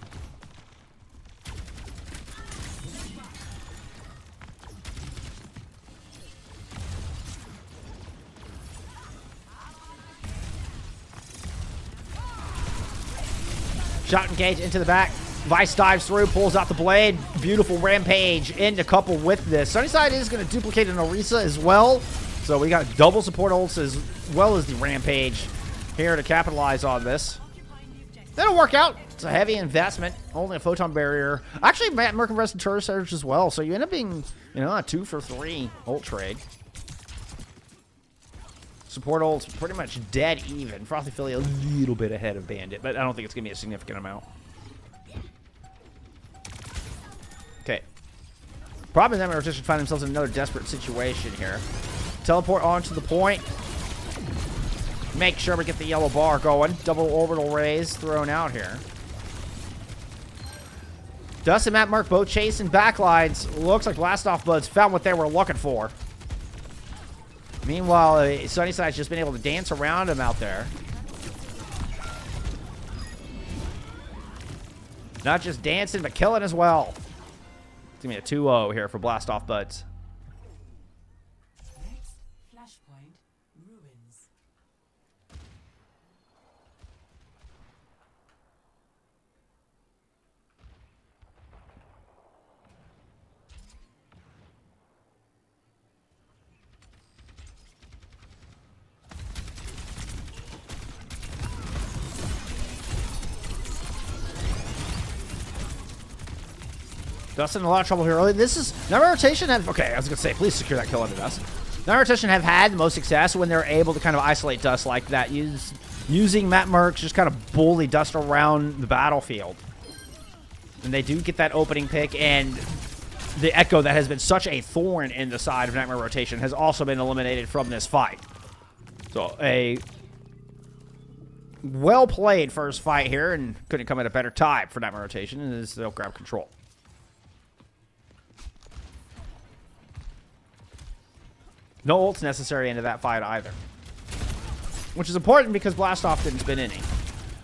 Shot engage into the back. Vice dives through, pulls out the blade. Beautiful rampage in to couple with this. Sunnyside is going to duplicate an Orisa as well. So we got double support ults as well as the rampage here to capitalize on this. That'll work out. It's a heavy investment. Only a photon barrier. Actually, Matt Merck invested Turret Surge as well. So you end up being, you know, a 2 for 3 ult trade. Support ults pretty much dead even. Frothy Philly a little bit ahead of Bandit, but I don't think it's going to be a significant amount. Okay. Problem is that Rotation find themselves in another desperate situation here. Teleport onto the point. Make sure we get the yellow bar going. Double orbital rays thrown out here. Dust and Matt Merck both chasing backlines. Looks like Blastoff Buds found what they were looking for. Meanwhile, Sunnyside's just been able to dance around him out there. Not just dancing, but killing as well. It's going to be a 2-0 here for Blastoff Buds. Next flashpoint ruins. Dustin in a lot of trouble here early. This is Nightmare Rotation have, okay, I was gonna say, please secure that kill under Dust. Nightmare Rotation have had the most success when they're able to kind of isolate Dust like that, using Matt Merckx just kind of bully Dust around the battlefield. And they do get that opening pick, and the Echo that has been such a thorn in the side of Nightmare Rotation has also been eliminated from this fight. So a well played first fight here, and couldn't come at a better time for Nightmare Rotation, and they'll grab control. No ults necessary into that fight either. Which is important because Blastoff didn't spin any.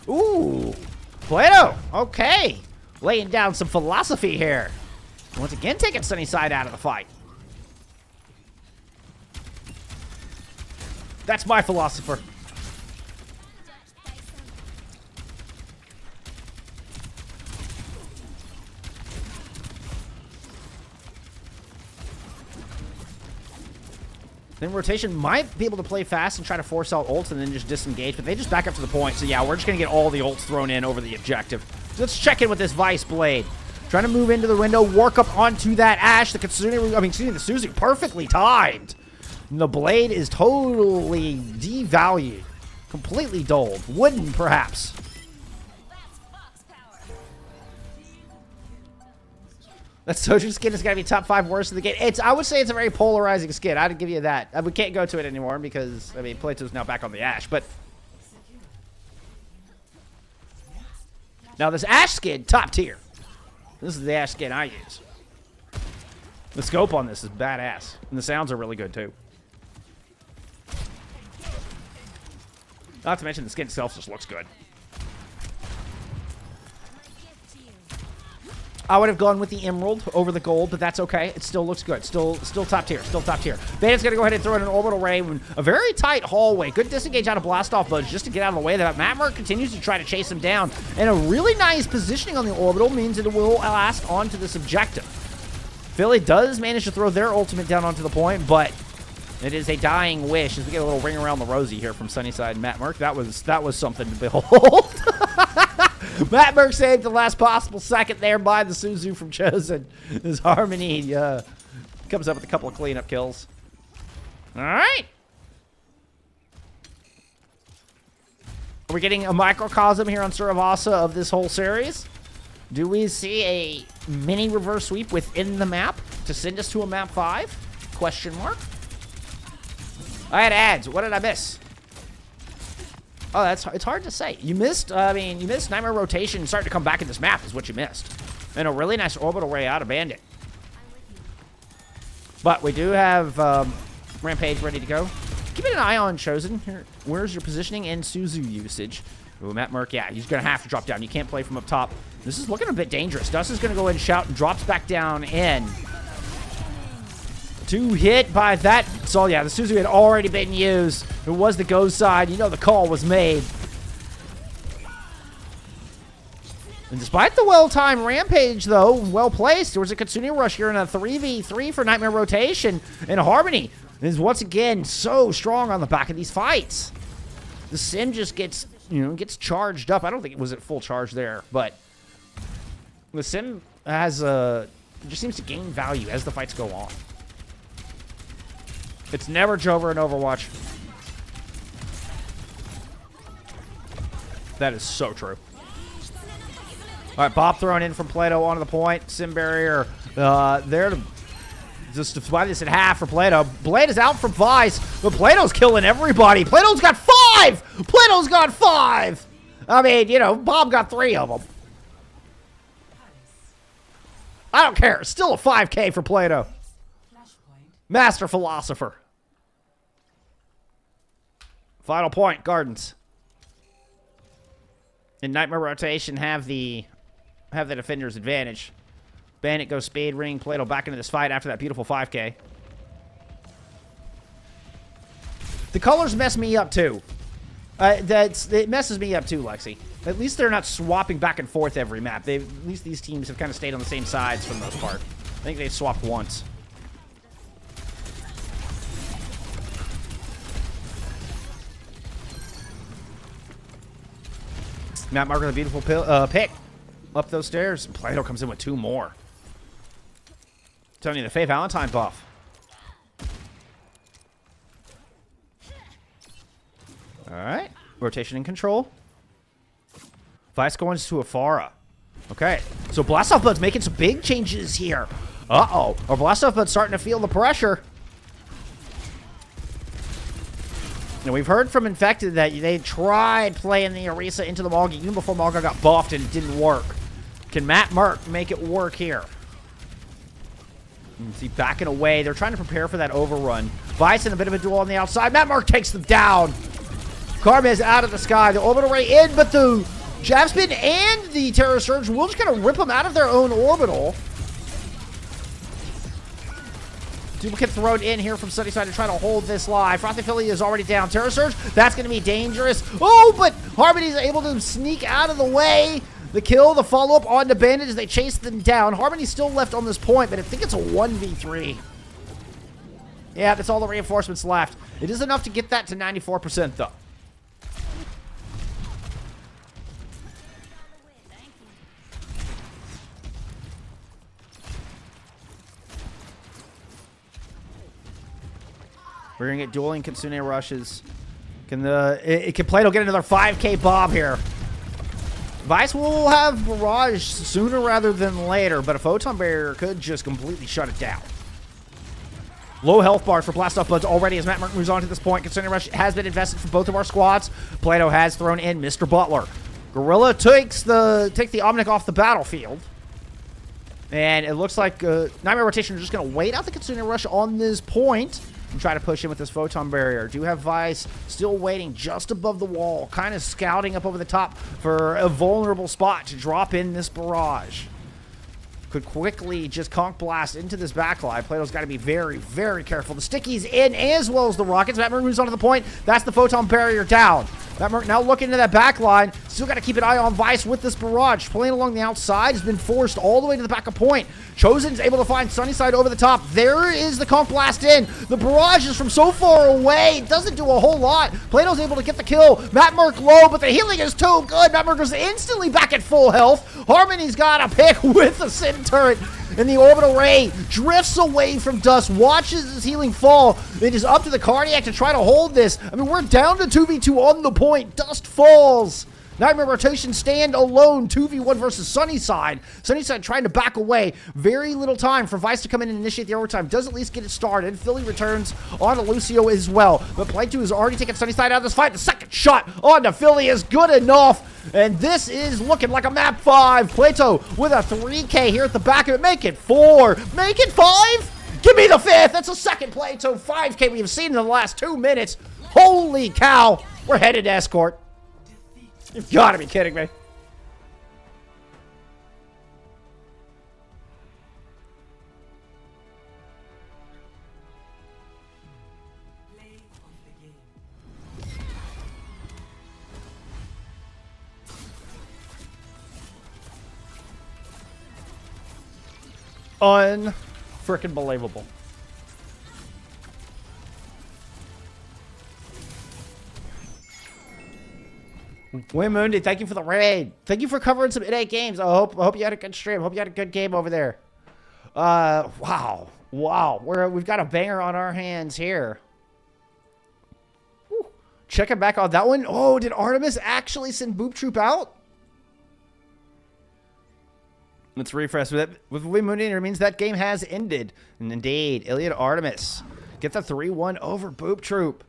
Ooh. Plato. Okay. Laying down some philosophy here. Once again, taking Sunnyside out of the fight. That's my philosopher. Then Rotation might be able to play fast and try to force out ults and then just disengage, but they just back up to the point. So yeah, we're just going to get all the ults thrown in over the objective. So let's check in with this Vice Blade. Trying to move into the window, work up onto that Ashe. The Suzy perfectly timed. And the Blade is totally devalued. Completely dulled. Wooden, perhaps. That Soju skin is going to be top 5 worst in the game. I would say it's a very polarizing skin. I'd give you that. We can't go to it anymore because, I mean, Plato's now back on the Ashe. But now this Ashe skin, top tier. This is the Ashe skin I use. The scope on this is badass. And the sounds are really good, too. Not to mention the skin itself just looks good. I would have gone with the emerald over the gold, but that's okay. It still looks good. Still top tier. Still top tier. Bandit's going to go ahead and throw in an orbital ray. A very tight hallway. Good disengage out of blast off buds just to get out of the way. That Matt Merck continues to try to chase him down. And a really nice positioning on the orbital means it will last onto this objective. Philly does manage to throw their ultimate down onto the point, but it is a dying wish as we get a little ring around the rosy here from Sunnyside and Matt Merck. That was something to behold. Matt Merck saved the last possible second there by the Suzu from Chosen. As Harmony comes up with a couple of cleanup kills. All right. We're getting a microcosm here on Suravasa of this whole series. Do we see a mini reverse sweep within the map to send us to a map 5? Question mark. I had ads. What did I miss? Oh, it's hard to say. You missed, you missed Nightmare Rotation starting to come back in this map is what you missed. And a really nice orbital ray out of Bandit. But we do have Rampage ready to go. Keeping an eye on Chosen here. Where's your positioning and Suzu usage? Ooh, Matt Merck, yeah, he's going to have to drop down. You can't play from up top. This is looking a bit dangerous. Dust is going to go in and shout and drops back down in. 2 hit by that. So, yeah, the Suzu had already been used. It was the go side. You know the call was made. And despite the well-timed Rampage, though, well-placed, there was a Kitsune Rush here in a 3v3 for Nightmare Rotation. And Harmony is once again so strong on the back of these fights. The Sim just gets, gets charged up. I don't think it was at full charge there, but the Sim has just seems to gain value as the fights go on. It's never Jover in Overwatch. That is so true. All right, Bob thrown in from Plato onto the point. Sim barrier there to just divide this in half for Plato. Blade is out from Vice, but Plato's killing everybody. Plato's got 5! Plato's got 5! I mean, Bob got 3 of them. I don't care. Still a 5K for Plato. Master Philosopher. Final point, Gardens. In Nightmare Rotation, have the defender's advantage. Bandit goes speed, ring Plato back into this fight after that beautiful 5K. The colors mess me up too. It messes me up too, Lexi. At least they're not swapping back and forth every map. At least these teams have kind of stayed on the same sides for the most part. I think they swapped once. Matt Mark with a beautiful pick up those stairs. Plato comes in with 2 more. Telling you, the Faye Valentine buff. All right. Rotation and control. Vice goes to Afara. Okay. So Blast Off Bud's making some big changes here. Uh-oh. Our Blast Off Bud's starting to feel the pressure. Now, we've heard from Infected that they tried playing the Orisa into the Malga even before Malga got buffed and it didn't work. Can Matt Merck make it work here? You can see backing away. They're trying to prepare for that overrun. Vice in a bit of a duel on the outside. Matt Merck takes them down. Carmez out of the sky. The orbital ray in, but the jab spin and the Terror Surge will just kind of rip them out of their own orbital. Duplicate thrown in here from Sunnyside to try to hold this live. Frothy Philly is already down. Terror Surge, that's going to be dangerous. Oh, but Harmony's able to sneak out of the way. The kill, the follow-up on the Bandit as they chase them down. Harmony's still left on this point, but I think it's a 1v3. Yeah, that's all the reinforcements left. It is enough to get that to 94%, though. We're going to get dueling Kitsune rushes. Can Plato get another 5K Bob here? Vice will have Barrage sooner rather than later, but a Photon Barrier could just completely shut it down. Low health bar for Blast Off Buds already as Matt Merck moves on to this point. Kitsune Rush has been invested for both of our squads. Plato has thrown in Mr. Butler. Gorilla takes the Omnic off the battlefield. And it looks like Nightmare Rotation are just going to wait out the Kitsune Rush on this point and try to push in with this Photon Barrier. Do have Vice still waiting just above the wall, kind of scouting up over the top for a vulnerable spot to drop in this barrage. Could quickly just Conk Blast into this backline. Plato's got to be very, very careful. The Sticky's in as well as the Rockets. Matt Merc moves onto the point. That's the Photon Barrier down. Matt Merc now looking into that backline. Still got to keep an eye on Vice with this barrage. Playing along the outside has been forced all the way to the back of point. Chosen's able to find Sunnyside over the top. There is the Conk Blast in. The barrage is from so far away. It doesn't do a whole lot. Plato's able to get the kill. Matt Merc low, but the healing is too good. Matt Merc is instantly back at full health. Harmony's got a pick with the Sin turret. And the Orbital Ray drifts away from Dust, watches his healing fall. It is up to the Cardiac to try to hold this. I mean, we're down to 2v2 on the point. Dust falls. Nightmare Rotation stand alone, 2v1 versus Sunnyside. Sunnyside trying to back away. Very little time for Vice to come in and initiate the overtime. Does at least get it started. Philly returns onto Lucio as well. But Play 2 has already taken Sunnyside out of this fight. The second shot onto Philly is good enough. And this is looking like a map 5. Plato with a 3K here at the back of it. Make it 4. Make it 5. Give me the 5th. That's a second Plato 5K we have seen in the last 2 minutes. Holy cow. We're headed to Escort. You've got to be kidding me. Play of the game. Unfrickin' believable. Mundi, thank you for the raid. Thank you for covering some NA games. I hope you had a good stream. Hope you had a good game over there. Wow. We've got a banger on our hands here. Whew. Checking back on that one. Oh, did Artemis actually send Boop Troop out? Let's refresh with it. With Mundi, it means that game has ended. And indeed, Iliad Artemis get the 3-1 over Boop Troop.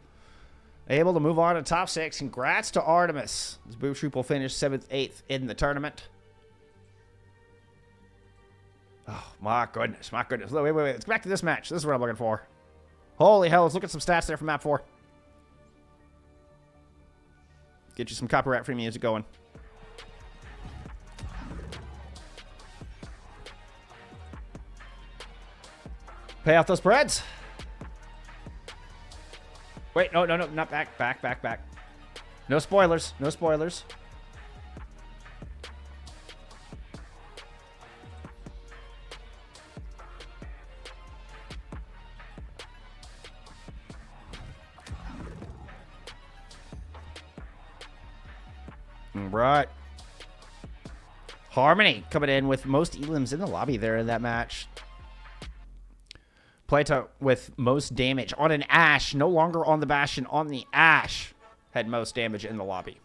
Able to move on to top 6. Congrats to Artemis. This Boop Troop will finish 7th, 8th in the tournament. Oh, my goodness. My goodness. Wait. Let's go back to this match. This is what I'm looking for. Holy hell. Let's look at some stats there from map 4. Get you some copyright-free music going. Pay off those spreads. Wait, no, not back. No spoilers. Right. Harmony coming in with most elims in the lobby there in that match. Plato with most damage on an Ashe, no longer on the Bastion, on the Ashe, had most damage in the lobby.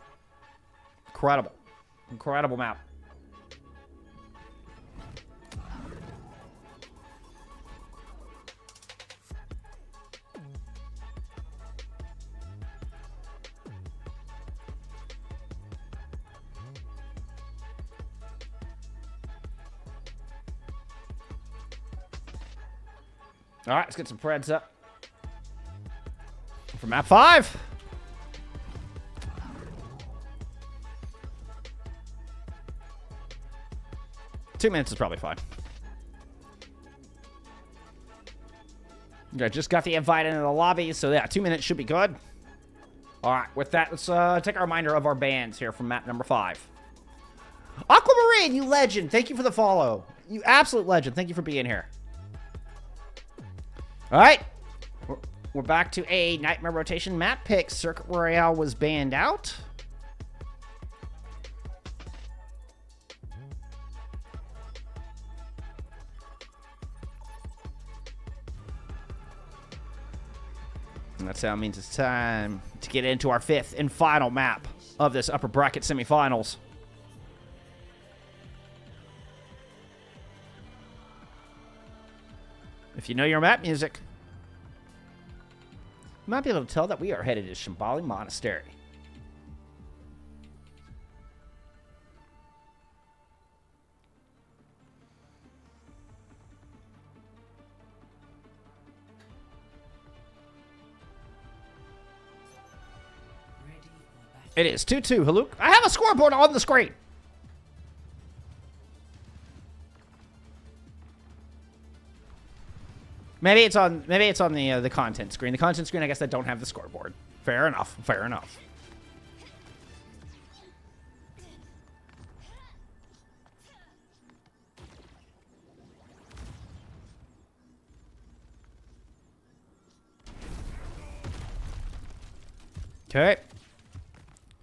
Incredible map. All right, let's get some Preds up. For map 5. Two minutes is probably fine. Okay, just got the invite into the lobby, so yeah, 2 minutes should be good. All right, with that, let's take a reminder of our bans here from map number 5. Aquamarine, you legend. Thank you for the follow. You absolute legend. Thank you for being here. All right, we're back to a Nightmare Rotation map pick. Circuit Royale was banned out. And that sound means it's time to get into our 5th and final map of this upper bracket semifinals. If you know your map music, you might be able to tell that we are headed to Shambhala Monastery. It is 2-2, Haluk. I have a scoreboard on the screen. Maybe it's on the content screen. The content screen, I guess, that don't have the scoreboard. Fair enough. Fair enough. Okay.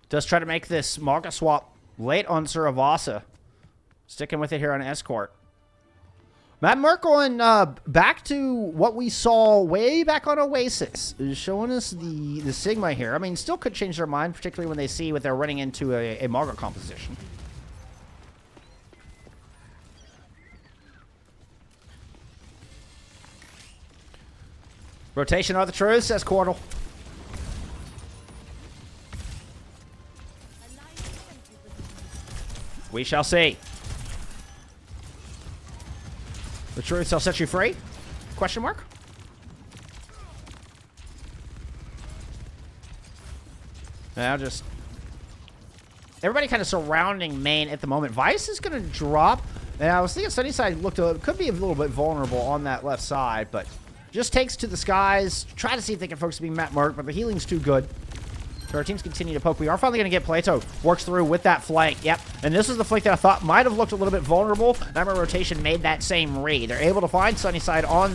Just try to make this market swap late on Suravasa. Sticking with it here on Escort. Matt Merkel back to what we saw way back on Oasis, is showing us the Sigma here. I mean, still could change their mind, particularly when they see what they're running into a Margaret composition. Rotation are the truth, says Quardle. We shall see. The truth shall set you free? Question mark? Now just... everybody kind of surrounding main at the moment. Vice is going to drop. And I was thinking Sunnyside could be a little bit vulnerable on that left side, but just takes to the skies. Try to see if they can focus being Matt Merck, but the healing's too good. So our teams continue to poke. We are finally going to get Plato. Works through with that flank. Yep. And this is the flank that I thought might have looked a little bit vulnerable. Nightmare Rotation made that same read. They're able to find Sunnyside on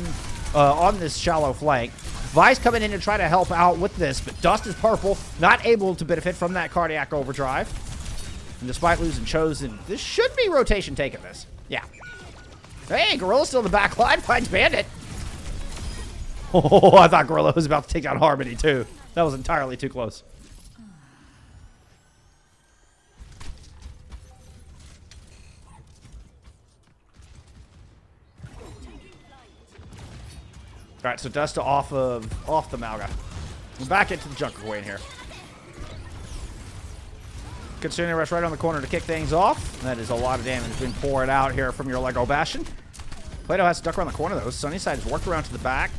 this shallow flank. Vice coming in to try to help out with this, but Dust is purple. Not able to benefit from that cardiac overdrive. And despite losing Chosen, this should be Rotation taking this. Yeah. Hey, Gorilla's still in the back line. Finds Bandit. Oh, I thought Gorilla was about to take down Harmony, too. That was entirely too close. All right, so Dust off the Malga. We're back into the Junker Queen here. Consuming Rush right on the corner to kick things off. That is a lot of damage being poured out here from your Lego Bastion. Plato has to duck around the corner, though. Sunnyside has worked around to the back.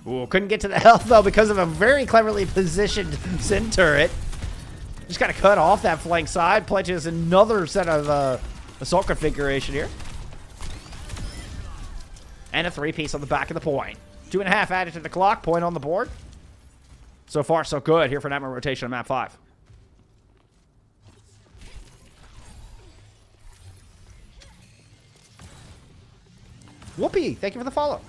Ooh, couldn't get to the health, though, because of a very cleverly positioned Sin turret. Just got to cut off that flank side. Plato has another set of assault configuration here. And a 3-piece on the back of the point. 2.5 added to the clock. Point on the board. So far, so good here for Nightmare Rotation on map 5. Whoopee, thank you for the follow.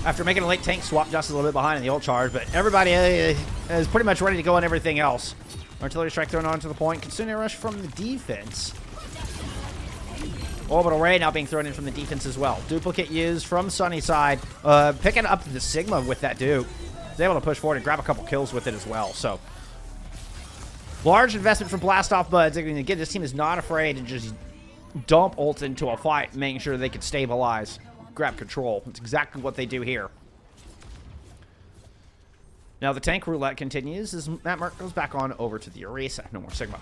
After making a late tank swap, just a little bit behind in the ult charge, but everybody is pretty much ready to go on everything else. Artillery strike thrown onto the point. Consuming rush from the defense. Orbital ray now being thrown in from the defense as well. Duplicate used from Sunnyside. Picking up the Sigma with that Duke. He's able to push forward and grab a couple kills with it as well. So, large investment from Blastoff Buds. Again, this team is not afraid to just dump ults into a fight, making sure they can stabilize, grab control. That's exactly what they do here. Now the tank roulette continues as Matt Merck goes back on over to the Orisa. No more Sigma.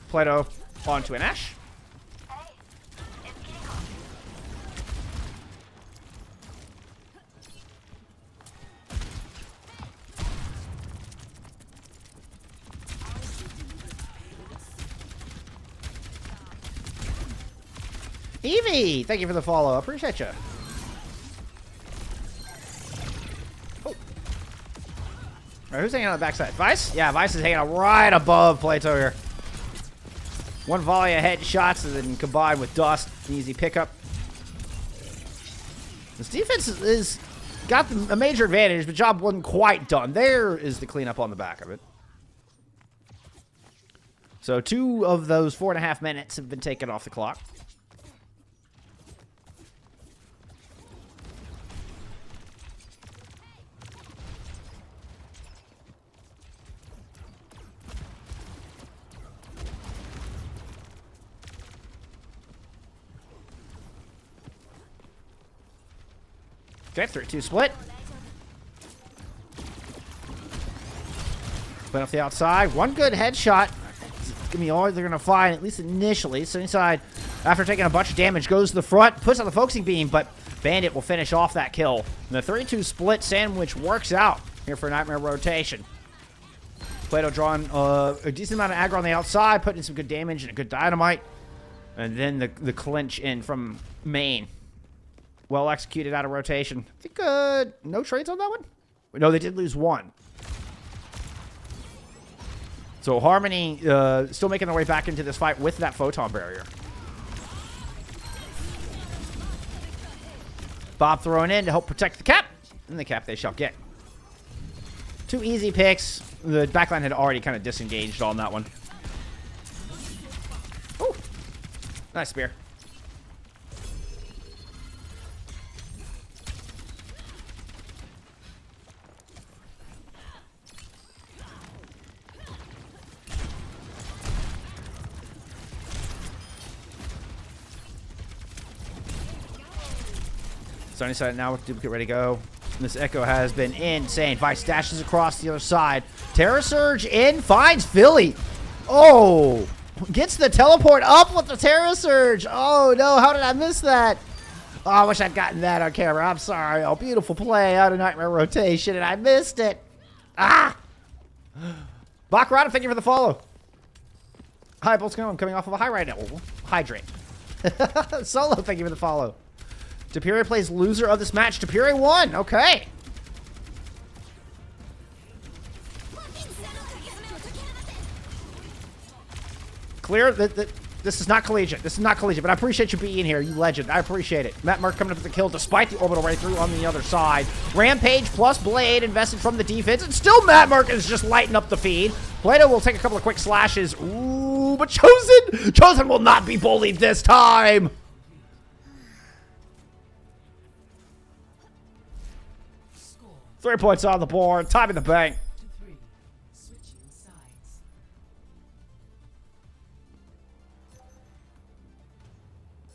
Plato onto an Ash. Evie, thank you for the follow. Appreciate you. Oh. All right, who's hanging on the backside? Vice? Yeah, Vice is hanging out right above Plato here. One volley of headshots and then combined with Dust. Easy pickup. This defense is got a major advantage, but job wasn't quite done. There is the cleanup on the back of it. So 2 of those 4.5 minutes have been taken off the clock. Okay, 3-2 split. Playing off the outside. One good headshot. It's going to be all they're going to find, at least initially. Sunnyside, after taking a bunch of damage, goes to the front, puts out the focusing beam, but Bandit will finish off that kill. And the 3-2 split sandwich works out here for Nightmare rotation. Plato drawing a decent amount of aggro on the outside, putting in some good damage and a good dynamite. And then the clinch in from main. Well executed out of rotation. I think no trades on that one? No, they did lose one. So Harmony still making their way back into this fight with that photon barrier. Bob throwing in to help protect the cap. And the cap they shall get. 2 easy picks. The backline had already kind of disengaged on that one. Oh, nice spear. Sunnyside now with duplicate ready to go. This Echo has been insane. Vice dashes across the other side. Terra Surge in, finds Philly. Oh, gets the teleport up with the Terra Surge. Oh no, how did I miss that? Oh, I wish I'd gotten that on camera. I'm sorry. Oh, beautiful play out of Nightmare rotation, and I missed it. Ah! Bakarada, thank you for the follow. Hi, Boltzko. I'm coming off of a high right now. Hydrate. Solo, thank you for the follow. Tapiri plays loser of this match. Tapiri won. Okay. Clear that this is not collegiate. This is not collegiate, but I appreciate you being here, you legend. I appreciate it. Matt Merck coming up with the kill despite the orbital right through on the other side. Rampage plus Blade invested from the defense, and still Matt Merck is just lighting up the feed. Plato will take a couple of quick slashes. Ooh, but Chosen will not be bullied this time. Score 3 points on the board. Time in the bank. to 3. Switching sides.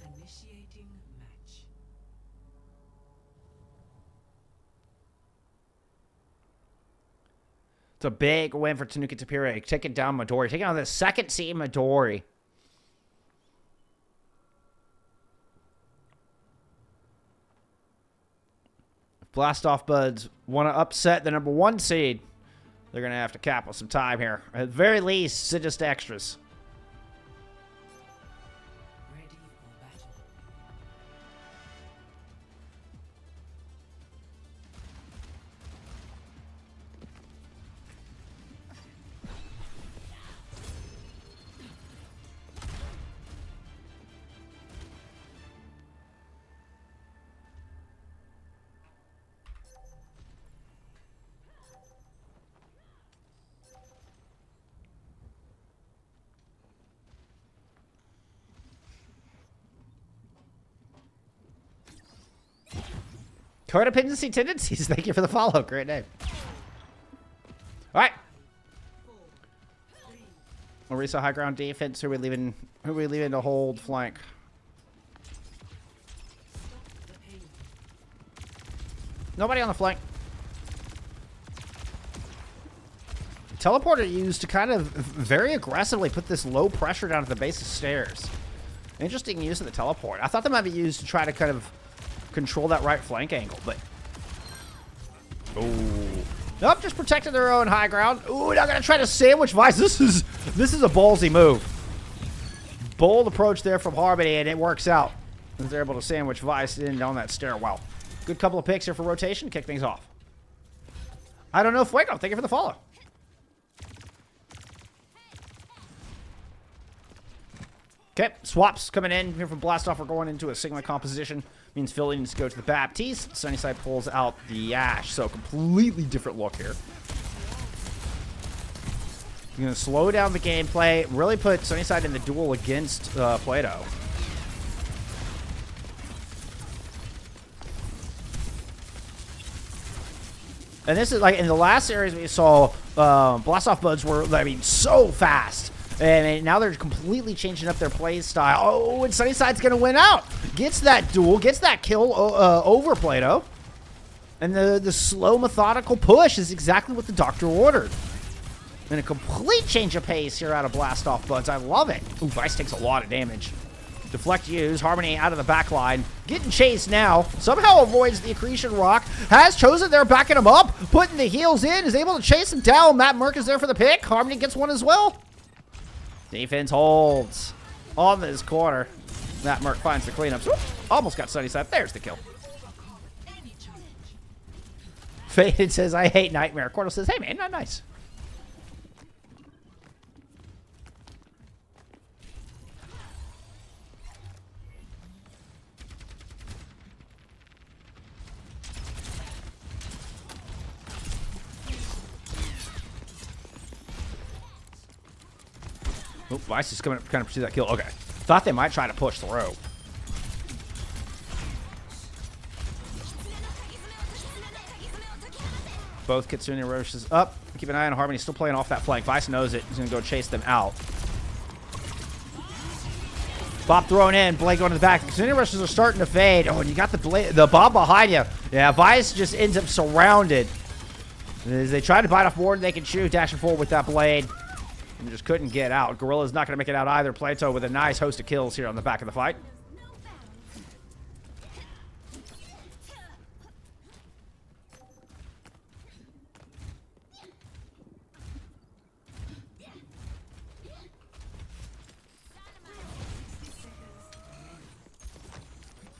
Initiating match. It's a big win for Tanuki Tapiri. Taking down Midori. Taking on the second seed Midori. Blastoff Buds want to upset the number 1 seed. They're going to have to cap with some time here. At the very least, sit just extras. Ready for battle. Codependency tendencies. Thank you for the follow. Great name. All right. Orisa high ground defense. Who are we leaving? Who are we leaving to hold flank? The pain. Nobody on the flank. Teleporter used to kind of very aggressively put this low pressure down at the base of stairs. Interesting use of the teleport. I thought that might be used to try to kind of control that right flank angle, but nope, just protected their own high ground. Ooh, now gonna try to sandwich Vice. This is a ballsy move. Bold approach there from Harmony, and it works out. And they're able to sandwich Vice in on that stairwell. Good couple of picks here for rotation. Kick things off. I don't know, Fuego. Thank you for the follow. Okay, swaps coming in here from Blastoff. We're going into a Sigma composition. Means Philly needs to go to the Baptiste. Sunnyside pulls out the Ash. So completely different look here. You're going to slow down the gameplay. Really put Sunnyside in the duel against Plato. And this is like in the last series we saw Blastoff Buds were, I mean, so fast. And now they're completely changing up their play style. Oh, and Sunnyside's going to win out. Gets that duel, gets that kill over Plato. And the slow, methodical push is exactly what the doctor ordered. And a complete change of pace here out of Blast Off Buds. I love it. Ooh, Vice takes a lot of damage. Deflect use. Harmony out of the back line. Getting chased now. Somehow avoids the Accretion Rock. Has Chosen there backing him up. Putting the heals in. Is able to chase him down. Matt Merck is there for the pick. Harmony gets one as well. Defense holds on this corner. Matt Merck finds the cleanups. Whoop, almost got Sunnyside. There's the kill. Faded says, I hate Nightmare. Cordell says, hey man, not nice. Oh, Vice is coming up to kind of pursue that kill. Okay. Thought they might try to push through. Both Kitsune Roshes up. Keep an eye on Harmony. Still playing off that flank. Vice knows it. He's going to go chase them out. Bob thrown in. Blade going to the back. The Kitsune Rushes are starting to fade. Oh, and you got the Bob behind you. Yeah, Vice just ends up surrounded. As they try to bite off more than they can chew. Dashing forward with that blade. And just couldn't get out. Gorilla's not going to make it out either. Plato with a nice host of kills here on the back of the fight.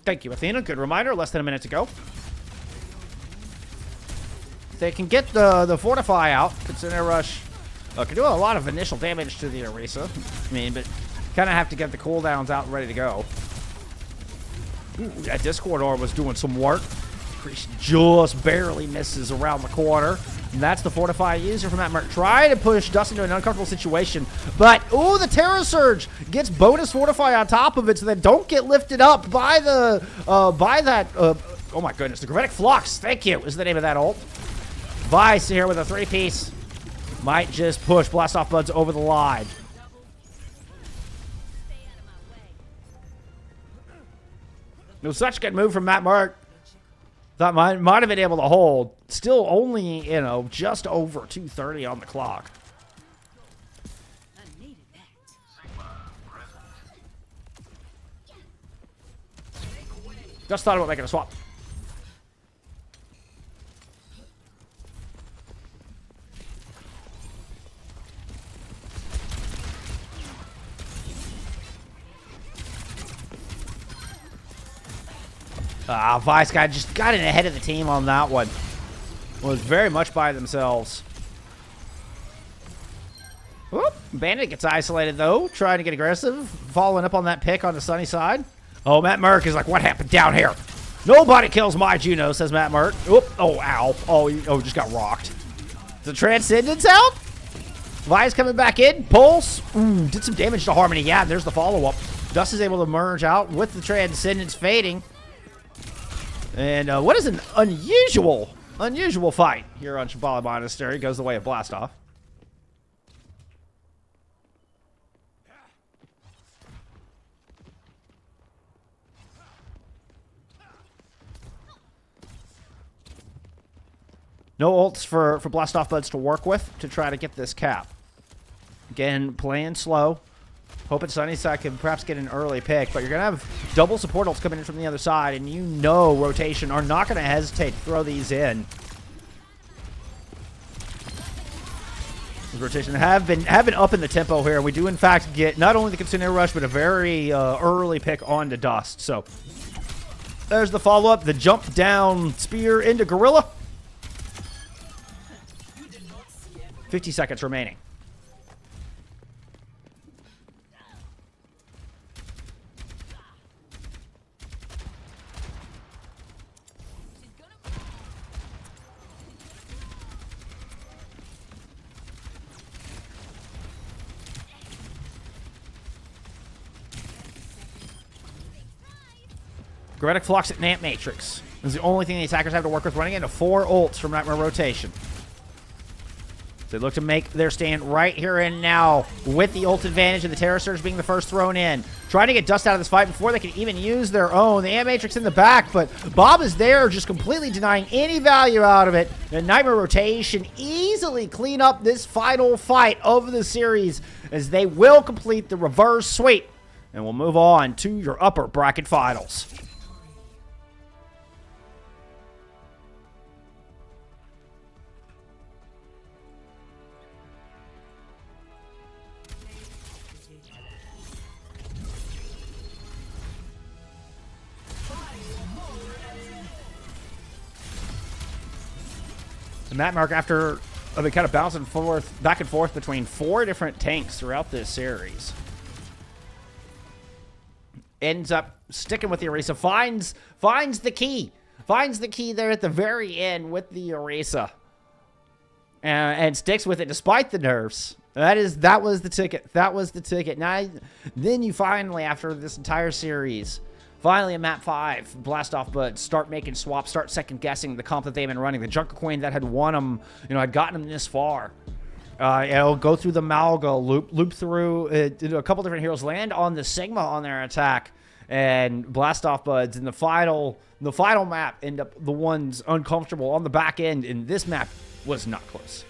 Thank you, Athena. Good reminder. Less than a minute to go. They can get the Fortify out. Kitsune Rush can do a lot of initial damage to the Orisa. I mean, but kind of have to get the cooldowns out and ready to go. Ooh, that Discord Orb was doing some work. Just barely misses around the corner. And that's the Fortify user from that Merc. Try to push Dust into an uncomfortable situation. But, ooh, the Terror Surge gets bonus Fortify on top of it so they don't get lifted up by the, oh my goodness, the Gravitic Flux, thank you, is the name of that ult. Vice here with a 3-piece. Might just push Blast Off Buds over the line. It was such a good move from Matt Merck. Thought might have been able to hold. Still only, you know, just over 2:30 on the clock. Just thought about making a swap. Vice guy just got in ahead of the team on that one. Was very much by themselves. Whoop. Bandit gets isolated, though. Trying to get aggressive. Following up on that pick on the sunny side. Oh, Matt Merck is like, what happened down here? Nobody kills my Juno, says Matt Merck. Whoop. Oh, ow. Oh, just got rocked. The Transcendence out? Vi's coming back in. Pulse. Ooh, did some damage to Harmony. Yeah, there's the follow-up. Dust is able to merge out with the Transcendence fading. And what is an unusual fight here on Shambhala Monastery. Goes the way of Blast Off. No ults for Blast Off Buds to work with to try to get this cap. Again, playing slow. Hoping Sunnyside can perhaps get an early pick, but you're going to have double support ults coming in from the other side, and you know Rotation are not going to hesitate to throw these in. Rotation have been up in the tempo here. We do, in fact, get not only the Kitsune Rush, but a very early pick onto Dust. So there's the follow-up, the jump down spear into Gorilla. 50 seconds remaining. Gravitic Flux at Nant Matrix. This is the only thing the attackers have to work with, running into 4 ults from Nightmare Rotation. They look to make their stand right here and now with the ult advantage and the Terror Surge being the first thrown in. Trying to get dust out of this fight before they can even use their own. The Matrix in the back, but Bob is there just completely denying any value out of it. The Nightmare Rotation easily clean up this final fight of the series as they will complete the reverse sweep. And we'll move on to your upper bracket finals. The map mark after they kind of bouncing back and forth between 4 different tanks throughout this series. Ends up sticking with the Orisa, finds the key. Finds the key there at the very end with the Orisa. And sticks with it despite the nerfs. That was the ticket. That was the ticket. Now, then you finally, after this entire series, finally in map 5, Blast Off Buds start making swaps, start second guessing the comp that they've been running. The Junker Queen that had won them, had gotten them this far. It'll go through the Malga, loop through a couple different heroes, land on the Sigma on their attack, and Blast Off Buds in the final map end up the ones uncomfortable on the back end, and this map was not close.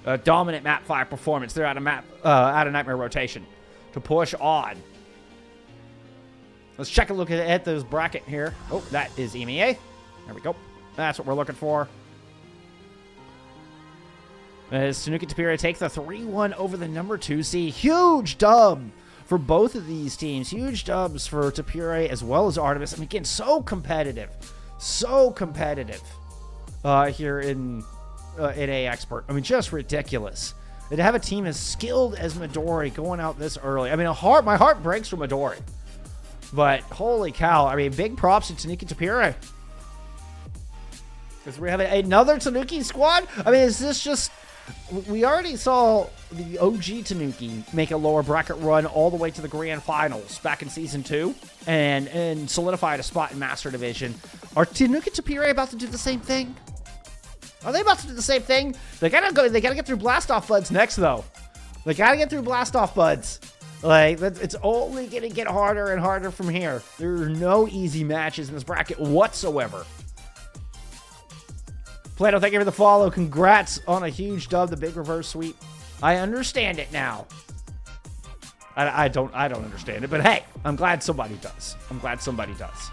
A dominant map 5 performance. They're out of Nightmare Rotation to push on. Let's check a look at those bracket here. Oh, that is EMEA. There we go. That's what we're looking for. As Tanuki Tapira take the 3-1 over the number 2 seed. Huge dub for both of these teams. Huge dubs for Tapira as well as Artemis. I mean, again, so competitive. So competitive here in A Expert. I mean, just ridiculous. And to have a team as skilled as Midori going out this early. I mean, my heart breaks for Midori. But holy cow, I mean, big props to Tanuki Tapira. Because we have another Tanuki squad? I mean, is this just... We already saw the OG Tanuki make a lower bracket run all the way to the grand finals back in Season 2 and solidified a spot in Master Division. Are Tanuki Tapira about to do the same thing? Are they about to do the same thing? They gotta get through Blast Off Buds next, though. They gotta get through Blast Off Buds. Like, it's only going to get harder and harder from here. There are no easy matches in this bracket whatsoever. Plato, thank you for the follow. Congrats on a huge dub, the big reverse sweep. I understand it now. I don't understand it, but hey, I'm glad somebody does. I'm glad somebody does.